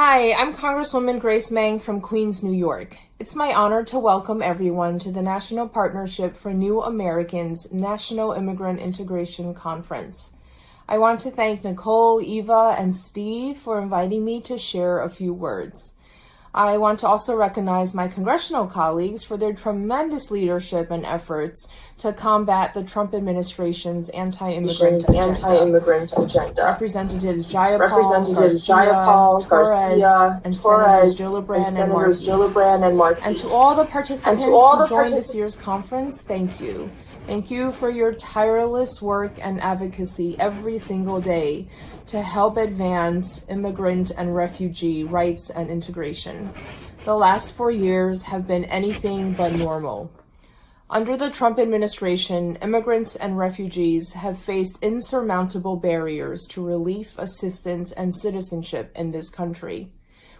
Hi, I'm Congresswoman Grace Meng from Queens, New York. It's my honor to welcome everyone to the National Partnership for New Americans National Immigrant Integration Conference. I want to thank Nicole, Eva, and Steve for inviting me to share a few words. I want to also recognize my congressional colleagues for their tremendous leadership and efforts to combat the Trump administration's anti-immigrant agenda. Representatives Jayapal, Garcia, and Senators Gillibrand and Markey. And to all the participants who joined this year's conference, thank you. Thank you for your tireless work and advocacy every single day to help advance immigrant and refugee rights and integration. The last 4 years have been anything but normal. Under the Trump administration, immigrants and refugees have faced insurmountable barriers to relief, assistance, and citizenship in this country.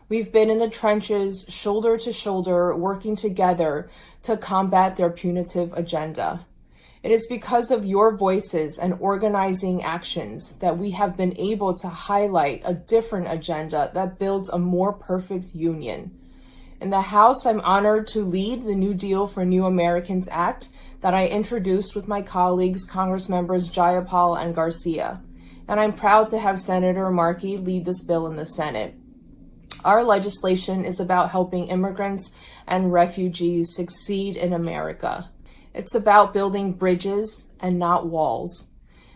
We've been in the trenches, shoulder to shoulder, working together to combat their punitive agenda. It is because of your voices and organizing actions that we have been able to highlight a different agenda that builds a more perfect union. In the House, I'm honored to lead the New Deal for New Americans Act that I introduced with my colleagues, Congressmembers Jayapal and Garcia. And I'm proud to have Senator Markey lead this bill in the Senate. Our legislation is about helping immigrants and refugees succeed in America. It's about building bridges and not walls.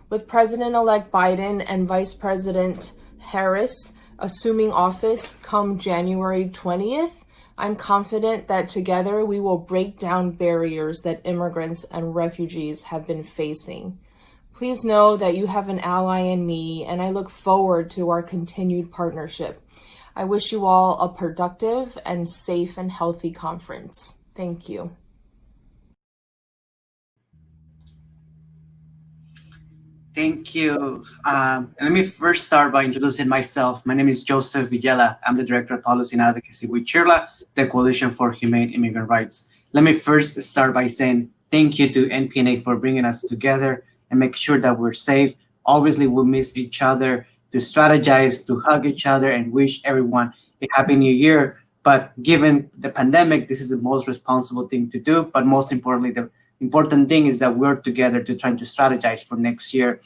With President-elect Biden and Vice President Harris assuming office come January 20th, I'm confident that together we will break down barriers that immigrants and refugees have been facing. Please know that you have an ally in me, and I look forward to our continued partnership. I wish you all a productive and safe and healthy conference. Thank you. Thank you. Let me first start by introducing myself. My name is Joseph Vigila. I'm the Director of Policy and Advocacy with CHIRLA, the Coalition for Humane Immigrant Rights. Let me first start by saying thank you to NPNA for bringing us together and make sure that we're safe. Obviously, we'll miss each other, to strategize, to hug each other, and wish everyone a Happy New Year. But given the pandemic, this is the most responsible thing to do. But most importantly, the important thing is that we're together to try to strategize for next year.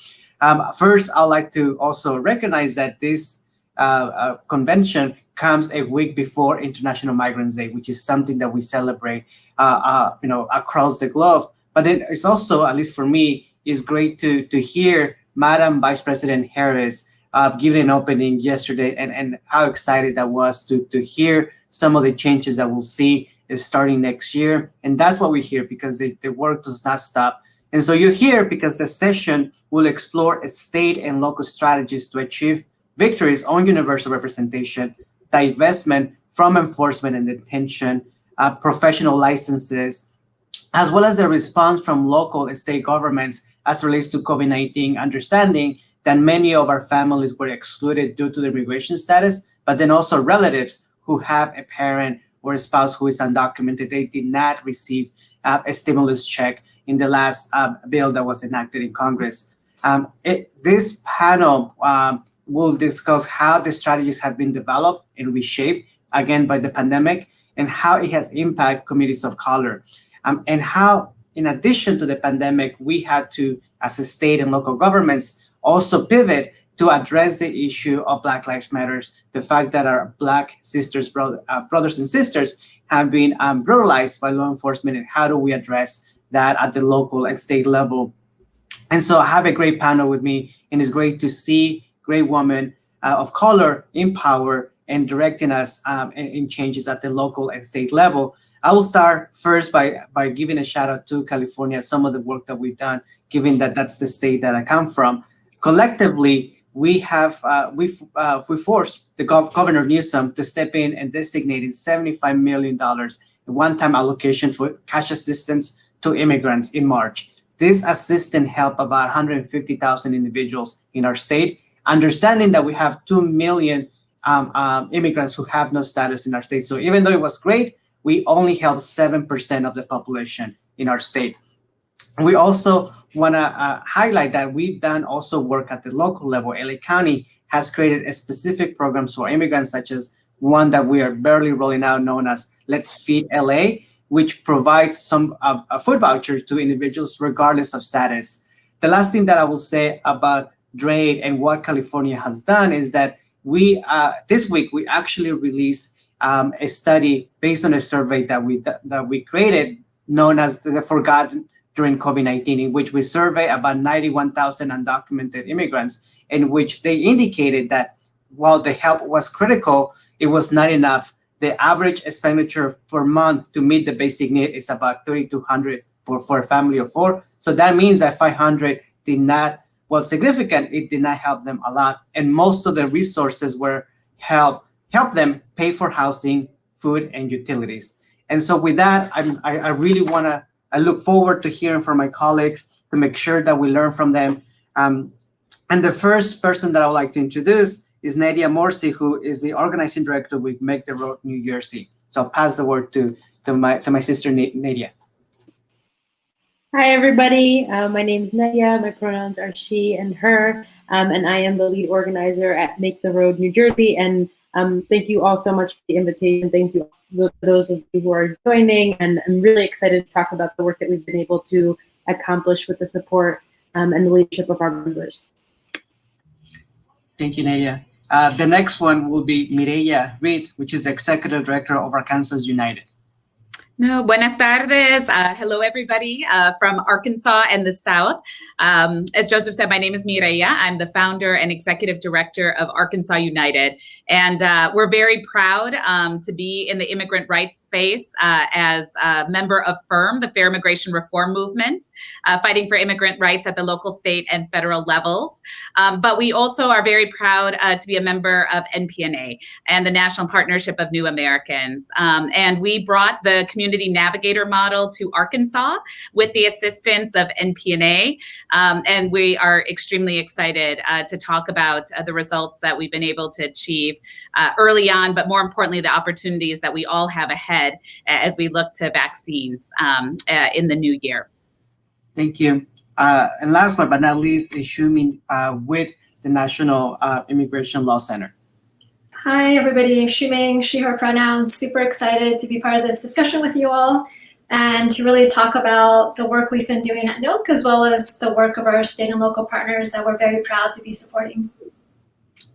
First, I'd like to also recognize that this convention comes a week before International Migrants Day, which is something that we celebrate, across the globe. But then it's also, at least for me, is great to hear Madam Vice President Harris giving an opening yesterday, and how excited that was to hear some of the changes that we'll see is starting next year. And that's what we hear, because the work does not stop. And so you're here because the session will explore state and local strategies to achieve victories on universal representation, divestment from enforcement and detention, professional licenses, as well as the response from local and state governments as relates to COVID-19, understanding that many of our families were excluded due to their immigration status, but then also relatives who have a parent or a spouse who is undocumented. They did not receive a stimulus check in the last bill that was enacted in Congress. This panel will discuss how the strategies have been developed and reshaped, again, by the pandemic, and how it has impacted communities of color. And how, in addition to the pandemic, we had to, as a state and local governments, also pivot to address the issue of Black Lives Matter, the fact that our Black sisters, brothers and sisters have been brutalized by law enforcement, and how do we address that at the local and state level. And so I have a great panel with me, and it's great to see great women of color in power and directing us in changes at the local and state level. I will start first by giving a shout out to California, some of the work that we've done, given that that's the state that I come from. Collectively, we forced the Governor Newsom to step in and designating $75 million in one-time allocation for cash assistance to immigrants in March. This assistance helped about 150,000 individuals in our state, understanding that we have 2 million immigrants who have no status in our state. So even though it was great, we only helped 7% of the population in our state. We also want to highlight that we've done also work at the local level. LA County has created a specific programs for immigrants, such as one that we are barely rolling out known as Let's Feed LA, which provides some a food voucher to individuals regardless of status. The last thing that I will say about DRAID and what California has done is that we this week we actually released a study based on a survey that we created known as the Forgotten during COVID-19, in which we surveyed about 91,000 undocumented immigrants, in which they indicated that while the help was critical, it was not enough. The average expenditure per month to meet the basic need is about $3,200 for a family of four. So that means that 500 did not, well, significant, it did not help them a lot. And most of the resources were help them pay for housing, food, and utilities. And so with that, I really I look forward to hearing from my colleagues to make sure that we learn from them. And the first person that I would like to introduce is Nedia Morsy, who is the organizing director with Make the Road New Jersey. So I'll pass the word to my sister Nedia. Hi, everybody. My name is Nedia. My pronouns are she and her, and I am the lead organizer at Make the Road New Jersey. And thank you all so much for the invitation. Thank you to those of you who are joining. And I'm really excited to talk about the work that we've been able to accomplish with the support and the leadership of our members. Thank you, Nedia. The next one will be Mireya Reith, which is the executive director of Arkansas United. No, buenas tardes. Hello, everybody from Arkansas and the South. As Joseph said, my name is Mireya. I'm the founder and executive director of Arkansas United. And we're very proud to be in the immigrant rights space as a member of FIRM, the Fair Immigration Reform Movement, fighting for immigrant rights at the local, state, and federal levels. But we also are very proud to be a member of NPNA and the National Partnership of New Americans. And we brought the Community Navigator model to Arkansas with the assistance of NPNA. And we are extremely excited to talk about the results that we've been able to achieve early on, but more importantly, the opportunities that we all have ahead as we look to vaccines in the new year. Thank you. And last but not least is Shiu-Ming with the National Immigration Law Center. Hi, everybody. Shiu-Ming, she, her pronouns. Super excited to be part of this discussion with you all and to really talk about the work we've been doing at NOC, as well as the work of our state and local partners that we're very proud to be supporting.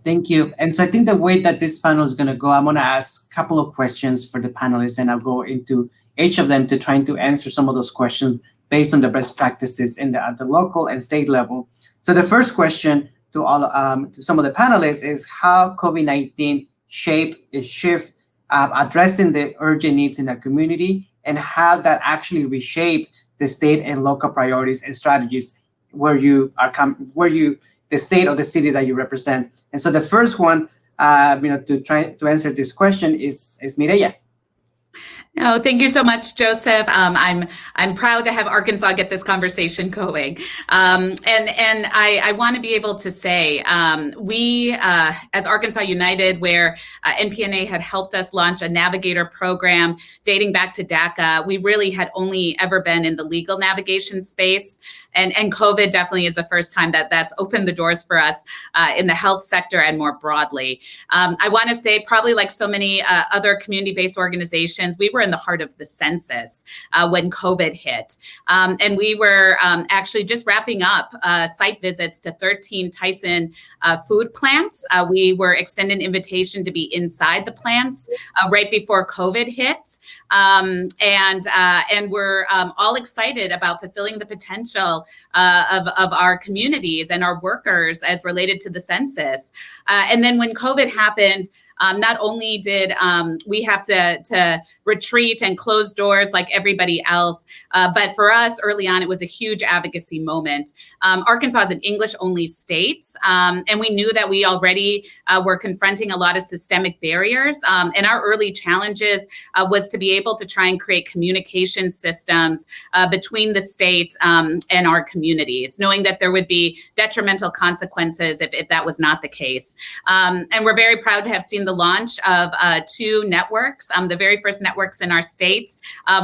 Thank you. And so I think the way that this panel is going to go, I'm going to ask a couple of questions for the panelists, and I'll go into each of them to trying to answer some of those questions based on the best practices at the local and state level. So the first question to all to some of the panelists is how COVID-19 shift addressing the urgent needs in the community, and how that actually reshape the state and local priorities and strategies where the state or the city that you represent. And so the first one, to try to answer this question is Mireya. No, thank you so much, Joseph. I'm proud to have Arkansas get this conversation going. And I want to be able to say we, as Arkansas United, where NPNA had helped us launch a navigator program dating back to DACA, we really had only ever been in the legal navigation space. And COVID definitely is the first time that's opened the doors for us in the health sector and more broadly. I want to say, probably like so many other community-based organizations, we were in the heart of the census when COVID hit. And we were actually just wrapping up site visits to 13 Tyson food plants. We were extended an invitation to be inside the plants right before COVID hit. And we're all excited about fulfilling the potential of our communities and our workers as related to the census. And then when COVID happened, not only did we have to retreat and close doors like everybody else, but for us early on, it was a huge advocacy moment. Arkansas is an English-only state, and we knew that we already were confronting a lot of systemic barriers. And our early challenges was to be able to try and create communication systems between the state and our communities, knowing that there would be detrimental consequences if that was not the case. And we're very proud to have seen seen the launch of 2 networks, the very first networks in our state,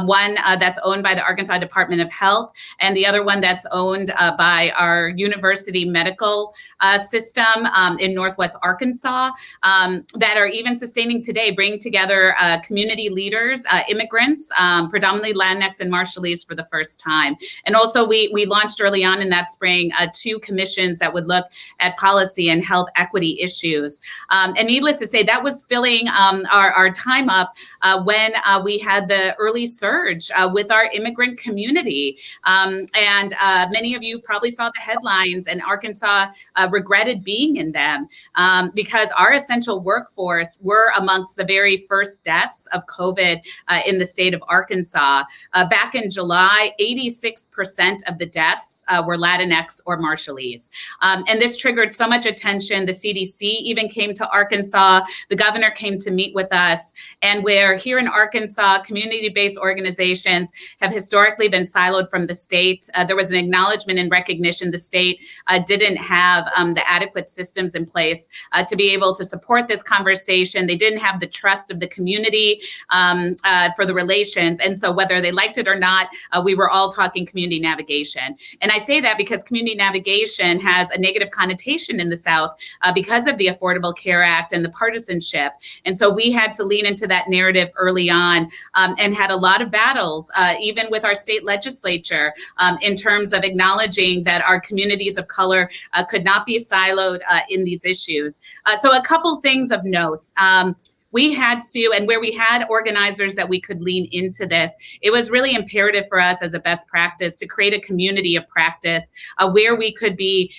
one that's owned by the Arkansas Department of Health, and the other one that's owned by our university medical system in Northwest Arkansas, that are even sustaining today, bringing together community leaders, immigrants, predominantly Latinx and Marshallese for the first time. And also we launched early on in that spring 2 commissions that would look at policy and health equity issues. And needless to say, that was filling our time up when we had the early surge with our immigrant community. And many of you probably saw the headlines, and Arkansas regretted being in them because our essential workforce were amongst the very first deaths of COVID in the state of Arkansas. Back in July, 86% of the deaths were Latinx or Marshallese. And this triggered so much attention. The CDC even came to Arkansas. The governor came to meet with us. And where here in Arkansas, community-based organizations have historically been siloed from the state, there was an acknowledgement and recognition the state didn't have the adequate systems in place to be able to support this conversation. They didn't have the trust of the community for the relations. And so whether they liked it or not, we were all talking community navigation. And I say that because community navigation has a negative connotation in the South because of the Affordable Care Act and the partisanship. And so we had to lean into that narrative early on and had a lot of battles, even with our state legislature, in terms of acknowledging that our communities of color could not be siloed in these issues. So a couple things of note. We had to, and where we had organizers that we could lean into this, it was really imperative for us as a best practice to create a community of practice where we could be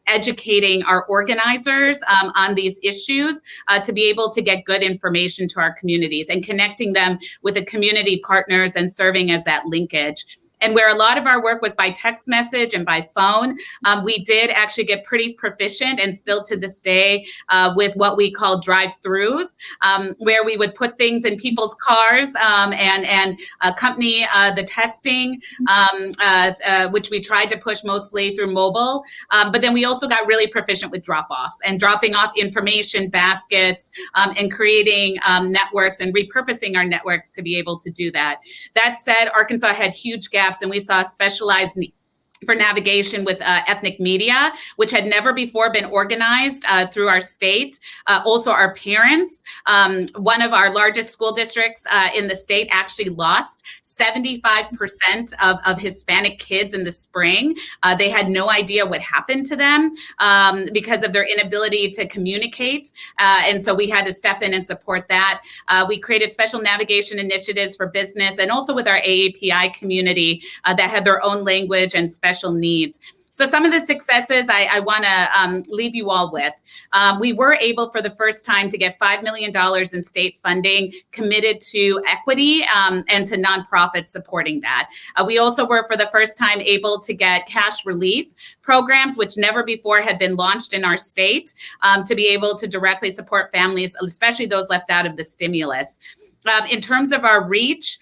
educating our organizers on these issues to be able to get good information to our communities and connecting them with the community partners and serving as that linkage. And where a lot of our work was by text message and by phone, we did actually get pretty proficient, and still to this day, with what we call drive-throughs, where we would put things in people's cars and accompany the testing, which we tried to push mostly through mobile. But then we also got really proficient with drop-offs and dropping off information baskets and creating networks and repurposing our networks to be able to do that. That said, Arkansas had huge gaps, and we saw specialized needs for navigation with ethnic media, which had never before been organized through our state. Also our parents, one of our largest school districts in the state actually lost 75% of Hispanic kids in the spring. They had no idea what happened to them because of their inability to communicate. And so we had to step in and support that. We created special navigation initiatives for business and also with our AAPI community that had their own language and special needs. So some of the successes I want to leave you all with. We were able for the first time to get $5 million in state funding committed to equity and to nonprofits supporting that. We also were for the first time able to get cash relief programs, which never before had been launched in our state, to be able to directly support families, especially those left out of the stimulus. In terms of our reach,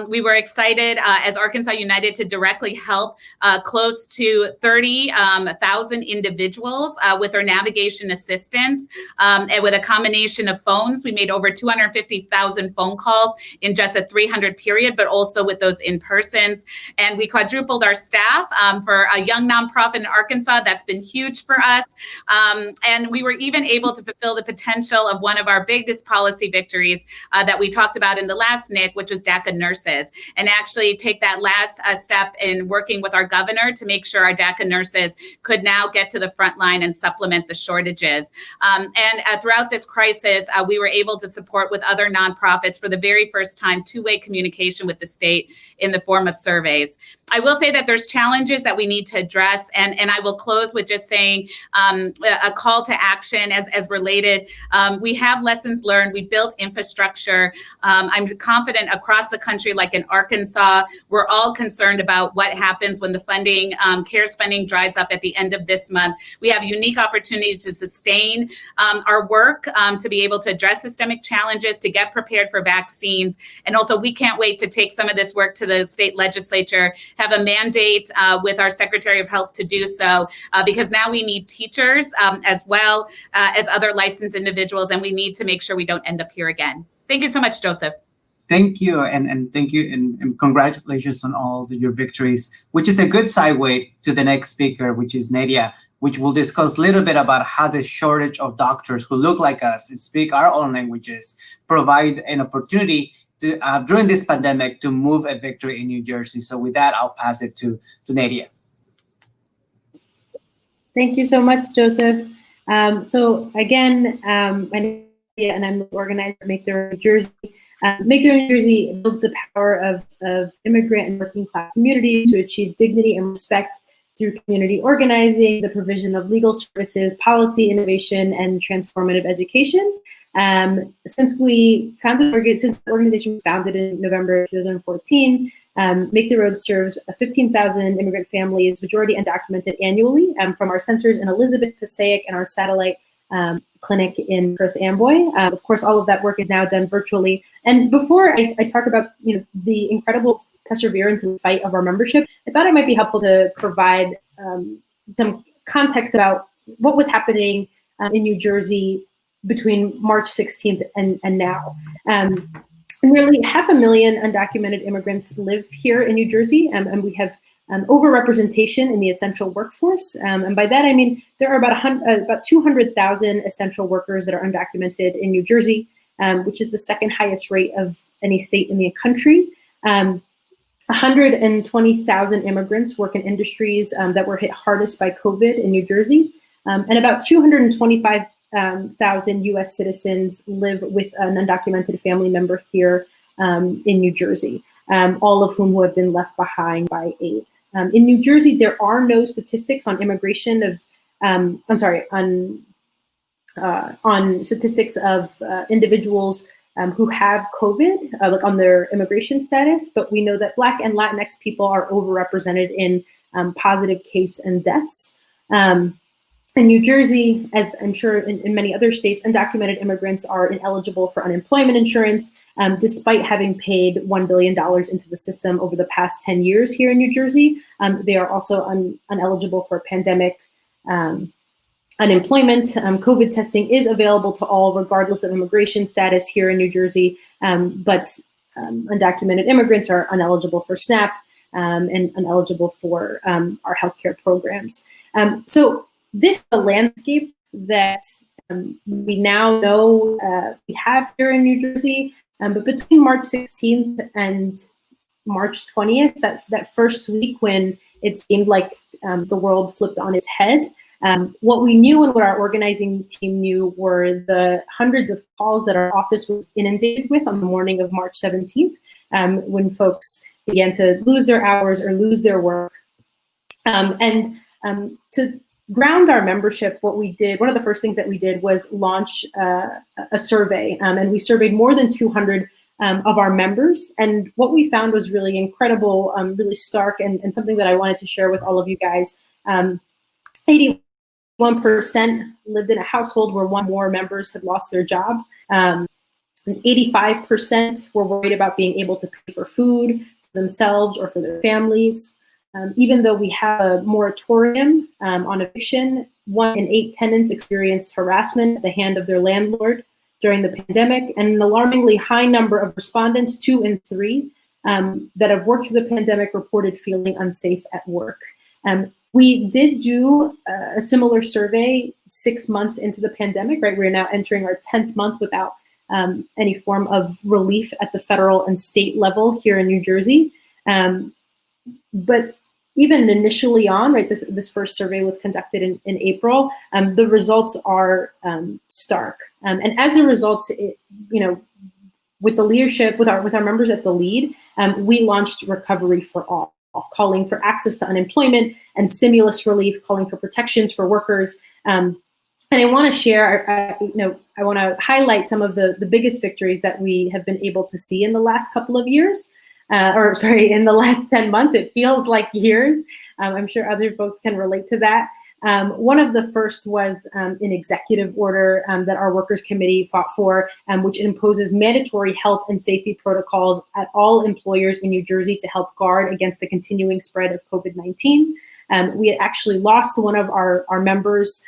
we were excited as Arkansas United to directly help close to 30,000 individuals with our navigation assistance. And with a combination of phones, we made over 250,000 phone calls in just a 300 period, but also with those in-persons. And we quadrupled our staff for a young nonprofit in Arkansas. That's been huge for us. And we were even able to fulfill the potential of one of our biggest policy victories that we talked about in the last NIC, which was DACA nurses, and actually take that last step in working with our governor to make sure our DACA nurses could now get to the front line and supplement the shortages. And throughout this crisis, we were able to support with other nonprofits for the very first time two-way communication with the state in the form of surveys. I will say that there's challenges that we need to address, and I will close with just saying a call to action as related. We have lessons learned. We built infrastructure. I'm confident across the country, like in Arkansas, we're all concerned about what happens when the funding, CARES funding dries up at the end of this month. We have unique opportunity to sustain our work, to be able to address systemic challenges, to get prepared for vaccines. And also, we can't wait to take some of this work to the state legislature, have a mandate with our Secretary of Health to do so, because now we need teachers as well as other licensed individuals, and we need to make sure we don't end up here again. Thank you so much, Joseph. Thank you, and thank you, and congratulations on all your victories, which is a good segue to the next speaker, which is Nedia, which will discuss a little bit about how the shortage of doctors who look like us and speak our own languages provide an opportunity to, during this pandemic, to move a victory in New Jersey. So with that, I'll pass it to Nedia. Thank you so much, Joseph. So again, my name is Nedia, and I'm the organizer of Make the Road New Jersey. Make the Road New Jersey builds the power of immigrant and working class communities to achieve dignity and respect through community organizing, the provision of legal services, policy innovation, and transformative education. Since the organization was founded in November 2014, Make the Road serves 15,000 immigrant families, majority undocumented, annually from our centers in Elizabeth, Passaic, and our satellite clinic in Perth Amboy. Of course, all of that work is now done virtually. And before I talk about the incredible perseverance and fight of our membership, I thought it might be helpful to provide some context about what was happening in New Jersey between March 16th and now. Nearly 500,000 undocumented immigrants live here in New Jersey, and we have overrepresentation in the essential workforce. And by that, I mean there are about 200,000 essential workers that are undocumented in New Jersey, which is the second highest rate of any state in the country. 120,000 immigrants work in industries that were hit hardest by COVID in New Jersey, and about 225,000 U.S. citizens live with an undocumented family member here in New Jersey, all of whom have been left behind by aid. In New Jersey, there are no statistics on immigration of, on statistics of individuals who have COVID, like on their immigration status, but we know that Black and Latinx people are overrepresented in positive case and deaths. In New Jersey, as I'm sure in many other states, undocumented immigrants are ineligible for unemployment insurance, despite having paid $1 billion into the system over the past 10 years here in New Jersey. They are also ineligible for pandemic unemployment. COVID testing is available to all, regardless of immigration status here in New Jersey, but undocumented immigrants are ineligible for SNAP and ineligible for our healthcare programs. So this is the landscape that we now know we have here in New Jersey, but between March 16th and March 20th, that first week when it seemed like the world flipped on its head, what we knew and what our organizing team knew were the hundreds of calls that our office was inundated with on the morning of March 17th, when folks began to lose their hours or lose their work. And to ground our membership, what we did, one of the first things that we did was launch a survey, and we surveyed more than 200 of our members. And what we found was really incredible, really stark, and something that I wanted to share with all of you guys. 81% lived in a household where one or more members had lost their job. And 85% were worried about being able to pay for food for themselves or for their families. Even though we have a moratorium on eviction, 1 in 8 tenants experienced harassment at the hand of their landlord during the pandemic, and an alarmingly high number of respondents, 2 in 3, that have worked through the pandemic reported feeling unsafe at work. We did do a similar survey 6 months into the pandemic, right? We're now entering our 10th month without any form of relief at the federal and state level here in New Jersey. But even initially on, right, this first survey was conducted in April, the results are stark. And as a result, with the leadership, with our members at the lead, we launched Recovery for All, calling for access to unemployment and stimulus relief, calling for protections for workers, And I want to share, I want to highlight some of the biggest victories that we have been able to see in the last couple of years, in the last 10 months. It feels like years. I'm sure other folks can relate to that. One of the first was an executive order that our workers committee fought for, which imposes mandatory health and safety protocols at all employers in New Jersey to help guard against the continuing spread of COVID-19. We had actually lost one of our members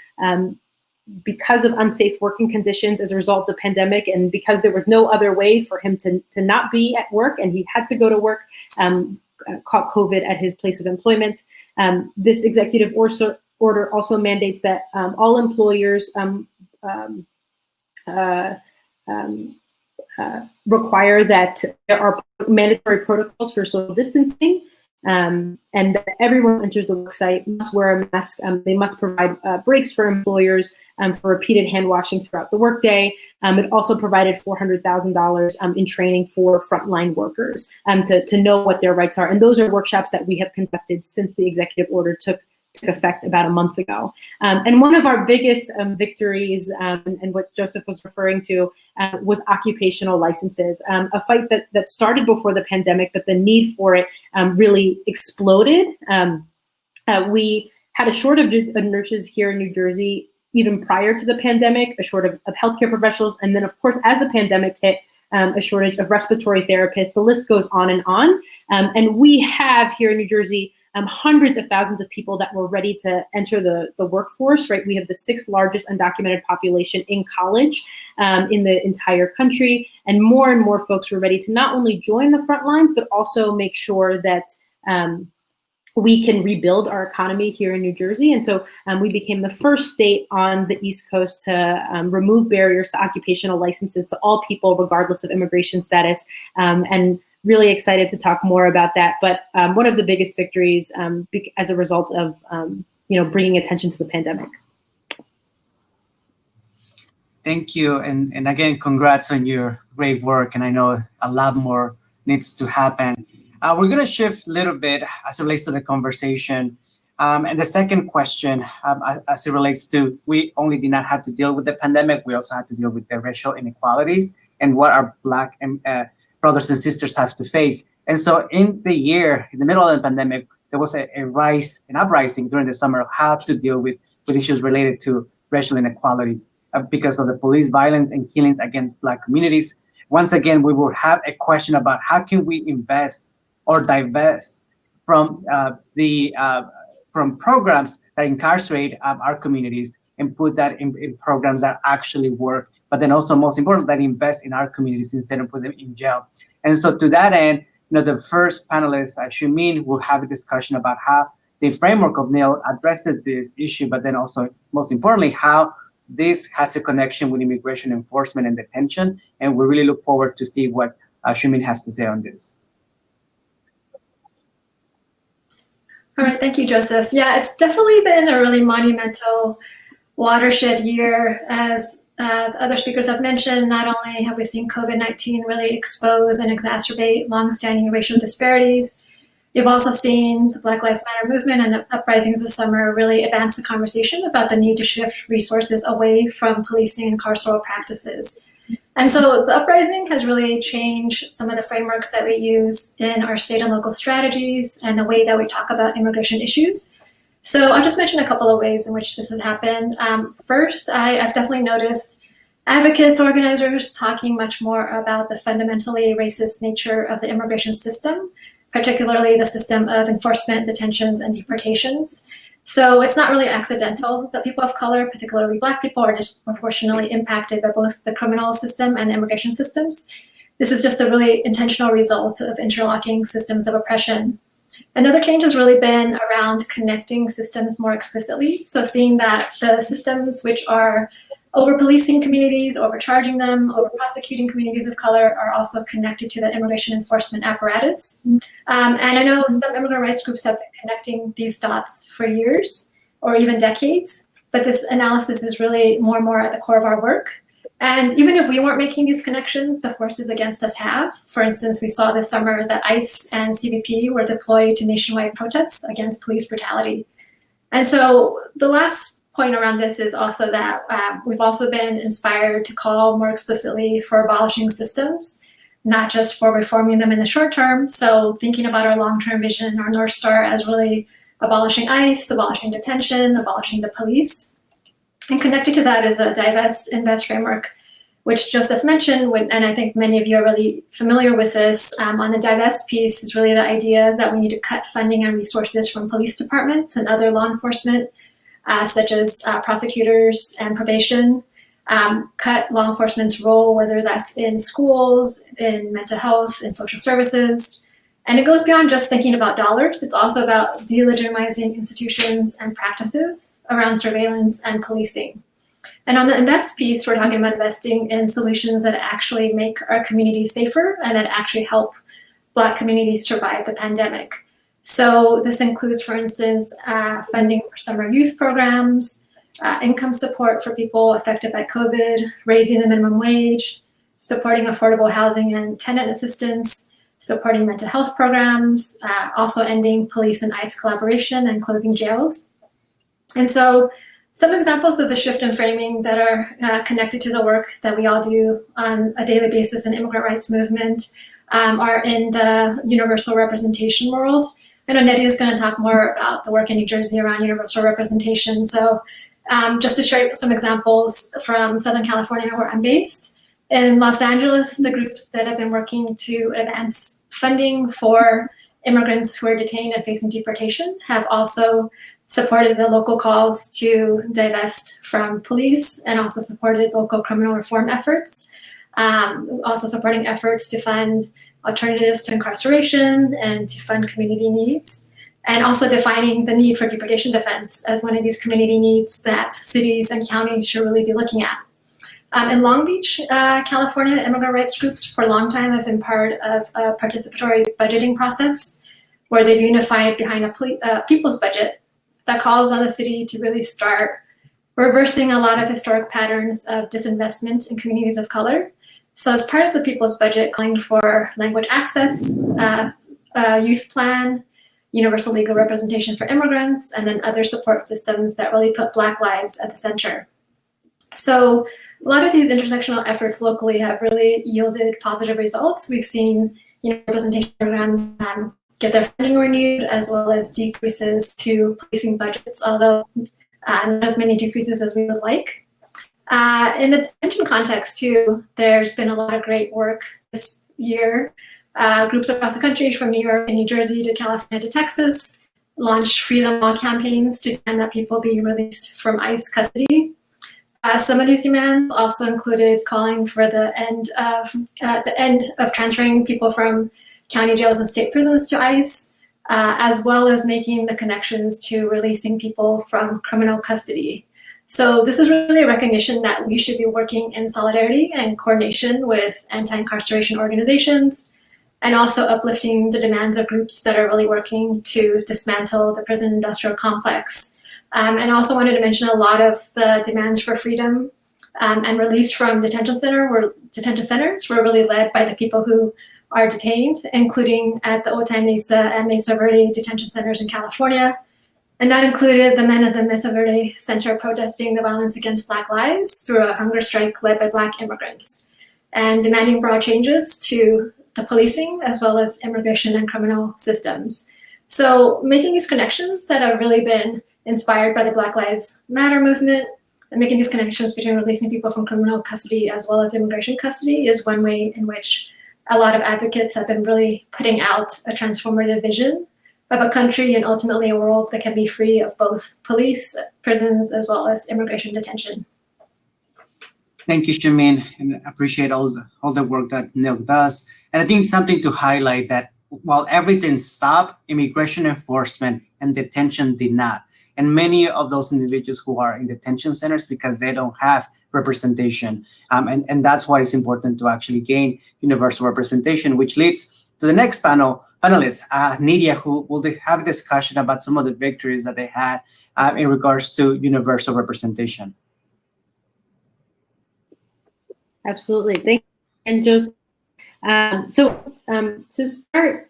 because of unsafe working conditions as a result of the pandemic, and because there was no other way for him to not be at work and he had to go to work, caught COVID at his place of employment. This executive order also mandates that all employers require that there are mandatory protocols for social distancing, and that everyone who enters the worksite must wear a mask. They must provide breaks for employers for repeated hand washing throughout the workday. It also provided $400,000 in training for frontline workers to know what their rights are. And those are workshops that we have conducted since the executive order took effect about a month ago. And one of our biggest victories, and what Joseph was referring to, was occupational licenses, a fight that started before the pandemic, but the need for it really exploded. We had a shortage of nurses here in New Jersey even prior to the pandemic, a shortage of healthcare professionals, and then of course, as the pandemic hit, a shortage of respiratory therapists. The list goes on. And we have here in New Jersey hundreds of thousands of people that were ready to enter the workforce, right? We have the 6th largest undocumented population in college in the entire country. And more folks were ready to not only join the front lines, but also make sure that we can rebuild our economy here in New Jersey. And so we became the first state on the East Coast to remove barriers to occupational licenses to all people, regardless of immigration status. And really excited to talk more about that. But one of the biggest victories as a result of bringing attention to the pandemic. Thank you. And again, congrats on your great work. And I know a lot more needs to happen. We're going to shift a little bit as it relates to the conversation. And the second question, as it relates to, we only did not have to deal with the pandemic, we also had to deal with the racial inequalities and what our Black brothers and sisters have to face. And so in the middle of the pandemic, there was an uprising during the summer of how to deal with issues related to racial inequality because of the police violence and killings against Black communities. Once again, we will have a question about how can we invest or divest from from programs that incarcerate our communities and put that in programs that actually work, but then also most important, that invest in our communities instead of put them in jail. And so to that end, the first panelist, Shiu-Ming, will have a discussion about how the framework of NIL addresses this issue, but then also most importantly, how this has a connection with immigration enforcement and detention. And we really look forward to see what Shiu-Ming has to say on this. All right, thank you, Joseph. Yeah, it's definitely been a really monumental watershed year. As other speakers have mentioned, not only have we seen COVID-19 really expose and exacerbate longstanding racial disparities, you've also seen the Black Lives Matter movement and the uprisings this summer really advance the conversation about the need to shift resources away from policing and carceral practices. And so the uprising has really changed some of the frameworks that we use in our state and local strategies and the way that we talk about immigration issues. So I'll just mention a couple of ways in which this has happened. First, I've definitely noticed advocates, organizers talking much more about the fundamentally racist nature of the immigration system, particularly the system of enforcement, detentions, and deportations. So it's not really accidental that people of color, particularly Black people, are disproportionately impacted by both the criminal system and the immigration systems. This is just a really intentional result of interlocking systems of oppression. Another change has really been around connecting systems more explicitly. So seeing that the systems which are over-policing communities, overcharging them, over-prosecuting communities of color are also connected to the immigration enforcement apparatus. And I know some immigrant rights groups have been connecting these dots for years or even decades, but this analysis is really more and more at the core of our work. And even if we weren't making these connections, the forces against us have. For instance, we saw this summer that ICE and CBP were deployed to nationwide protests against police brutality. And so the last point around this is also that we've also been inspired to call more explicitly for abolishing systems, not just for reforming them in the short term. So thinking about our long-term vision, our North Star as really abolishing ICE, abolishing detention, abolishing the police. And connected to that is a divest, invest framework, which Joseph mentioned, and I think many of you are really familiar with this. On the divest piece, it's really the idea that we need to cut funding and resources from police departments and other law enforcement, such as prosecutors and probation, cut law enforcement's role, whether that's in schools, in mental health, in social services. And it goes beyond just thinking about dollars. It's also about delegitimizing institutions and practices around surveillance and policing. And on the invest piece, we're talking about investing in solutions that actually make our community safer and that actually help Black communities survive the pandemic. So this includes, for instance, funding for summer youth programs, income support for people affected by COVID, raising the minimum wage, supporting affordable housing and tenant assistance, supporting mental health programs, also ending police and ICE collaboration and closing jails. And so some examples of the shift in framing that are connected to the work that we all do on a daily basis in immigrant rights movement are in the universal representation world. I know Nedia is going to talk more about the work in New Jersey around universal representation. So just to share some examples from Southern California, where I'm based. In Los Angeles, the groups that have been working to advance funding for immigrants who are detained and facing deportation have also supported the local calls to divest from police and also supported local criminal reform efforts, also supporting efforts to fund alternatives to incarceration and to fund community needs, and also defining the need for deportation defense as one of these community needs that cities and counties should really be looking at. In Long Beach, California, immigrant rights groups for a long time have been part of a participatory budgeting process where they've unified behind a people's budget that calls on the city to really start reversing a lot of historic patterns of disinvestment in communities of color. So as part of the people's budget, calling for language access, a youth plan, universal legal representation for immigrants, and then other support systems that really put Black lives at the center. So a lot of these intersectional efforts locally have really yielded positive results. We've seen representation programs get their funding renewed, as well as decreases to policing budgets, although not as many decreases as we would like. In the detention context too, there's been a lot of great work this year. Groups across the country, from New York and New Jersey to California to Texas, launched Free Them All campaigns to demand that people be released from ICE custody. Some of these demands also included calling for the end of transferring people from county jails and state prisons to ICE, as well as making the connections to releasing people from criminal custody. So this is really a recognition that we should be working in solidarity and coordination with anti-incarceration organizations, and also uplifting the demands of groups that are really working to dismantle the prison industrial complex. And also wanted to mention a lot of the demands for freedom and release from detention centers were really led by the people who are detained, including at the Otay Mesa and Mesa Verde detention centers in California. And that included the men at the Mesa Verde Center protesting the violence against Black lives through a hunger strike led by Black immigrants, and demanding broad changes to the policing as well as immigration and criminal systems. So making these connections that have really been inspired by the Black Lives Matter movement, and making these connections between releasing people from criminal custody as well as immigration custody is one way in which a lot of advocates have been really putting out a transformative vision of a country and ultimately a world that can be free of both police, prisons, as well as immigration detention. Thank you, Shiu-Ming, and I appreciate all the work that NILC does. And I think something to highlight that while everything stopped, immigration enforcement and detention did not. And many of those individuals who are in detention centers because they don't have representation. And that's why it's important to actually gain universal representation, which leads to the next panelist, Nedia, who will have a discussion about some of the victories that they had in regards to universal representation. Absolutely. Thank you. And Joseph. To start,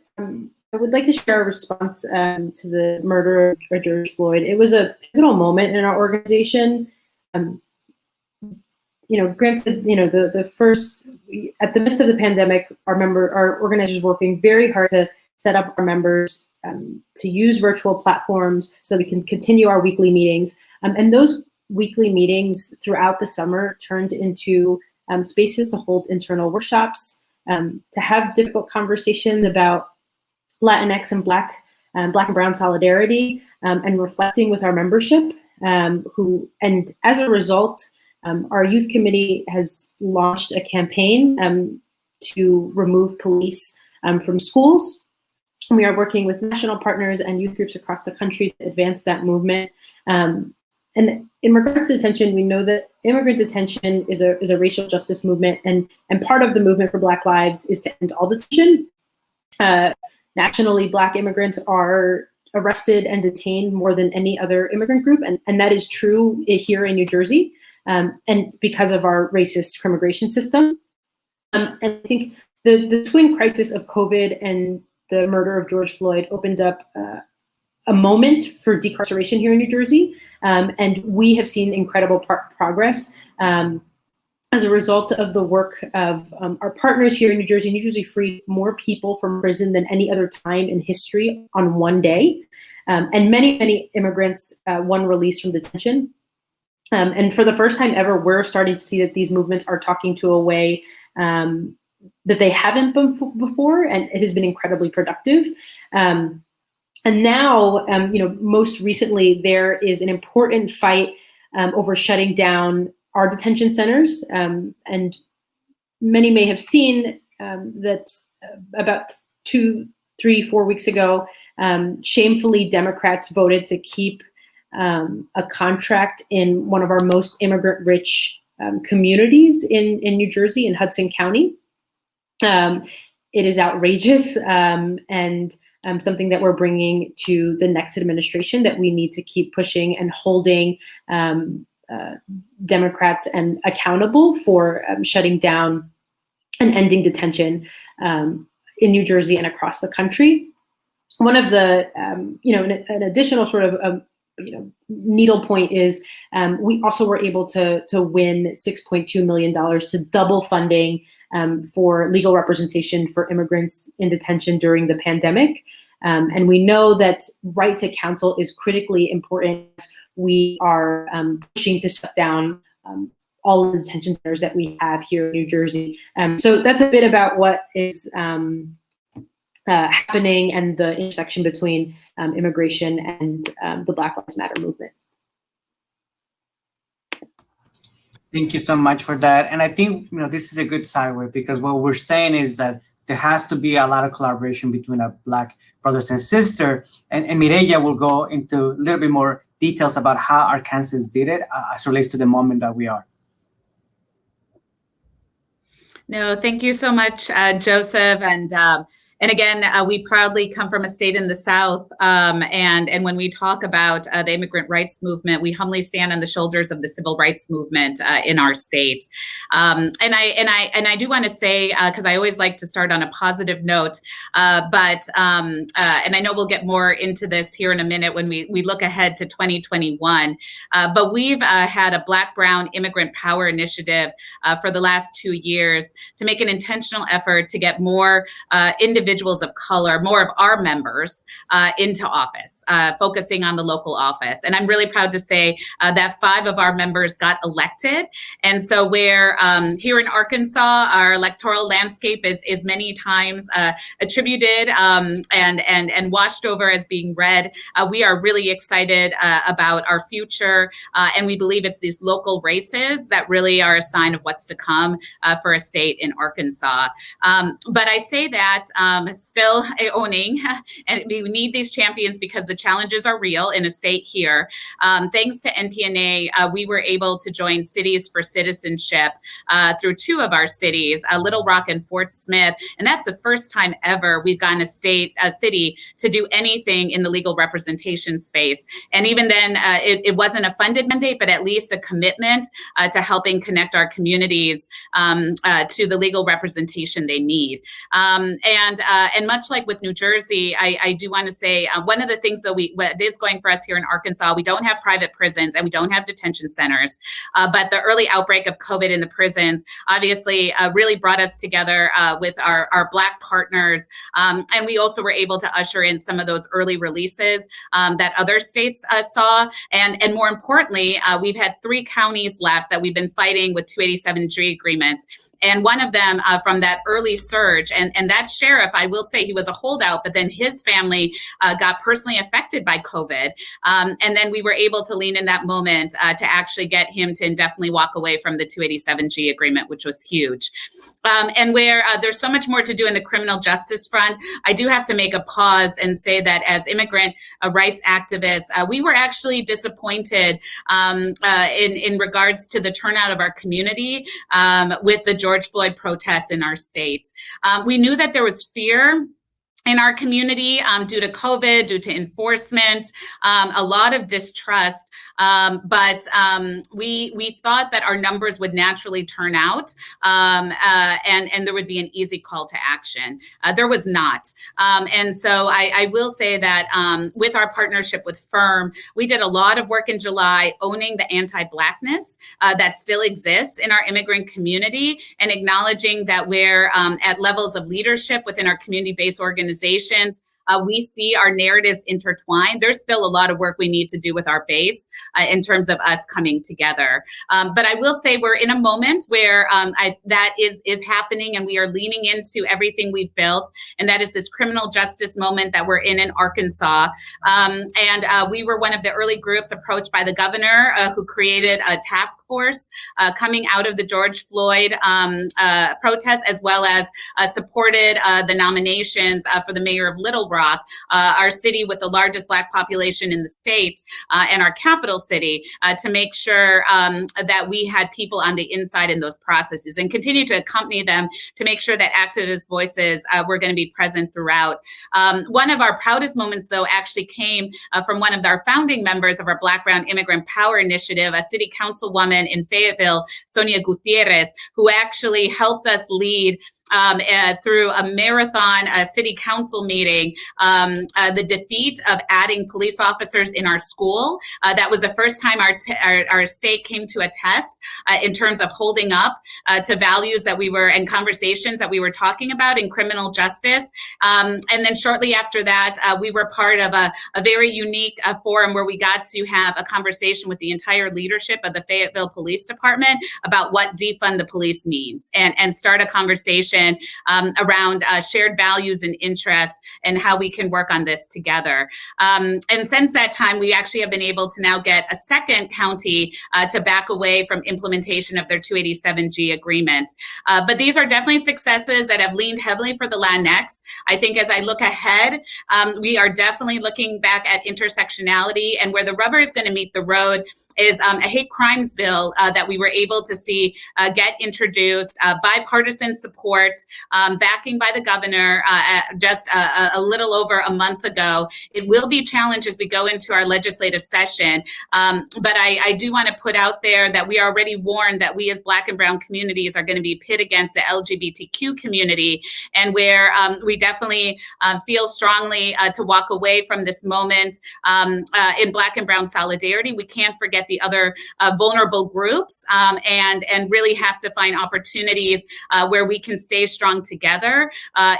I would like to share a response to the murder of George Floyd. It was a pivotal moment in our organization. Granted, the first, at the midst of the pandemic, our organizers working very hard to set up our members to use virtual platforms so we can continue our weekly meetings. And those weekly meetings throughout the summer turned into spaces to hold internal workshops, to have difficult conversations about Latinx and Black and Brown solidarity, and reflecting with our membership, and as a result, our youth committee has launched a campaign to remove police from schools. We are working with national partners and youth groups across the country to advance that movement. And in regards to detention, we know that immigrant detention is a racial justice movement, and part of the movement for Black lives is to end all detention. Nationally, Black immigrants are arrested and detained more than any other immigrant group, and that is true here in New Jersey, and it's because of our racist immigration system. And I think the twin crisis of COVID and the murder of George Floyd opened up a moment for decarceration here in New Jersey, and we have seen incredible progress as a result of the work of our partners here in New Jersey. New Jersey freed more people from prison than any other time in history on one day. And many immigrants won release from detention. And for the first time ever, we're starting to see that these movements are talking to a way that they haven't been before, and it has been incredibly productive. And now, most recently, there is an important fight over shutting down our detention centers, and many may have seen that about 2, 3, 4 weeks ago, shamefully Democrats voted to keep a contract in one of our most immigrant-rich communities in New Jersey, in Hudson County. It is outrageous, and something that we're bringing to the next administration, that we need to keep pushing and holding Democrats and accountable for shutting down and ending detention in New Jersey and across the country. One of the, an additional sort of, needle point is we also were able to win $6.2 million to double funding for legal representation for immigrants in detention during the pandemic. And we know that right to counsel is critically important. We are pushing to shut down all the detention centers that we have here in New Jersey. So that's a bit about what is happening and the intersection between immigration and the Black Lives Matter movement. Thank you so much for that. And I think this is a good segue, because what we're saying is that there has to be a lot of collaboration between our Black brothers and sisters. And Mireya will go into a little bit more details about how Arkansas did it as relates to the moment that we are. No, thank you so much, Joseph. And again, we proudly come from a state in the South. And when we talk about the immigrant rights movement, we humbly stand on the shoulders of the civil rights movement in our state. And I do want to say, because I always like to start on a positive note, and I know we'll get more into this here in a minute when we look ahead to 2021. But we've had a Black Brown Immigrant Power Initiative for the last 2 years to make an intentional effort to get more individuals of color, more of our members into office, focusing on the local office. And I'm really proud to say that 5 of our members got elected. And so where here in Arkansas, our electoral landscape is many times attributed and washed over as being red, we are really excited about our future. And we believe it's these local races that really are a sign of what's to come for a state in Arkansas. But I say that still owning, and we need these champions because the challenges are real in a state here. Thanks to NPNA, we were able to join Cities for Citizenship through 2 of our cities, Little Rock and Fort Smith. And that's the first time ever we've gotten a city to do anything in the legal representation space. And even then, it wasn't a funded mandate, but at least a commitment to helping connect our communities to the legal representation they need. And and much like with New Jersey, I do want to say one of the things that what is going for us here in Arkansas, we don't have private prisons and we don't have detention centers, but the early outbreak of COVID in the prisons obviously really brought us together with our Black partners, and we also were able to usher in some of those early releases that other states saw, and more importantly, we've had 3 counties left that we've been fighting with 287G agreements. And one of them from that early surge, and that sheriff, I will say he was a holdout, but then his family got personally affected by COVID. And then we were able to lean in that moment to actually get him to indefinitely walk away from the 287G agreement, which was huge. And where there's so much more to do in the criminal justice front, I do have to make a pause and say that as immigrant rights activists, we were actually disappointed in regards to the turnout of our community with the George Floyd protests in our state. We knew that there was fear in our community due to COVID, due to enforcement, a lot of distrust. But we thought that our numbers would naturally turn out and there would be an easy call to action. There was not. And so I will say that with our partnership with FIRM, we did a lot of work in July owning the anti-Blackness that still exists in our immigrant community and acknowledging that we're at levels of leadership within our community-based organizations. We see our narratives intertwined. There's still a lot of work we need to do with our base in terms of us coming together. But I will say we're in a moment where that is happening and we are leaning into everything we've built. And that is this criminal justice moment that we're in Arkansas. And we were one of the early groups approached by the governor who created a task force coming out of the George Floyd protests, as well as supported the nominations for the mayor of Little Rock, our city with the largest Black population in the state and our capital city, to make sure that we had people on the inside in those processes and continue to accompany them to make sure that activist voices were going to be present throughout. One of our proudest moments, though, actually came from one of our founding members of our Black Brown Immigrant Power Initiative, a city councilwoman in Fayetteville, Sonia Gutierrez, who actually helped us lead through a marathon city council meeting, the defeat of adding police officers in our school. That was the first time our state came to a test in terms of holding up to values that we were and conversations that we were talking about in criminal justice. And then shortly after that, we were part of a very unique forum where we got to have a conversation with the entire leadership of the Fayetteville Police Department about what defund the police means and start a conversation around shared values and interests and how we can work on this together. And since that time, we actually have been able to now get a second county to back away from implementation of their 287G agreement. But these are definitely successes that have leaned heavily for the Latinx. I think as I look ahead, we are definitely looking back at intersectionality, and where the rubber is going to meet the road is a hate crimes bill that we were able to see get introduced, bipartisan support, backing by the governor just a little over a month ago. It will be challenged as we go into our legislative session, but I do want to put out there that we are already warned that we as Black and Brown communities are going to be pit against the LGBTQ community, and where we definitely feel strongly to walk away from this moment in Black and Brown solidarity. We can't forget the other vulnerable groups and really have to find opportunities where we can stay strong together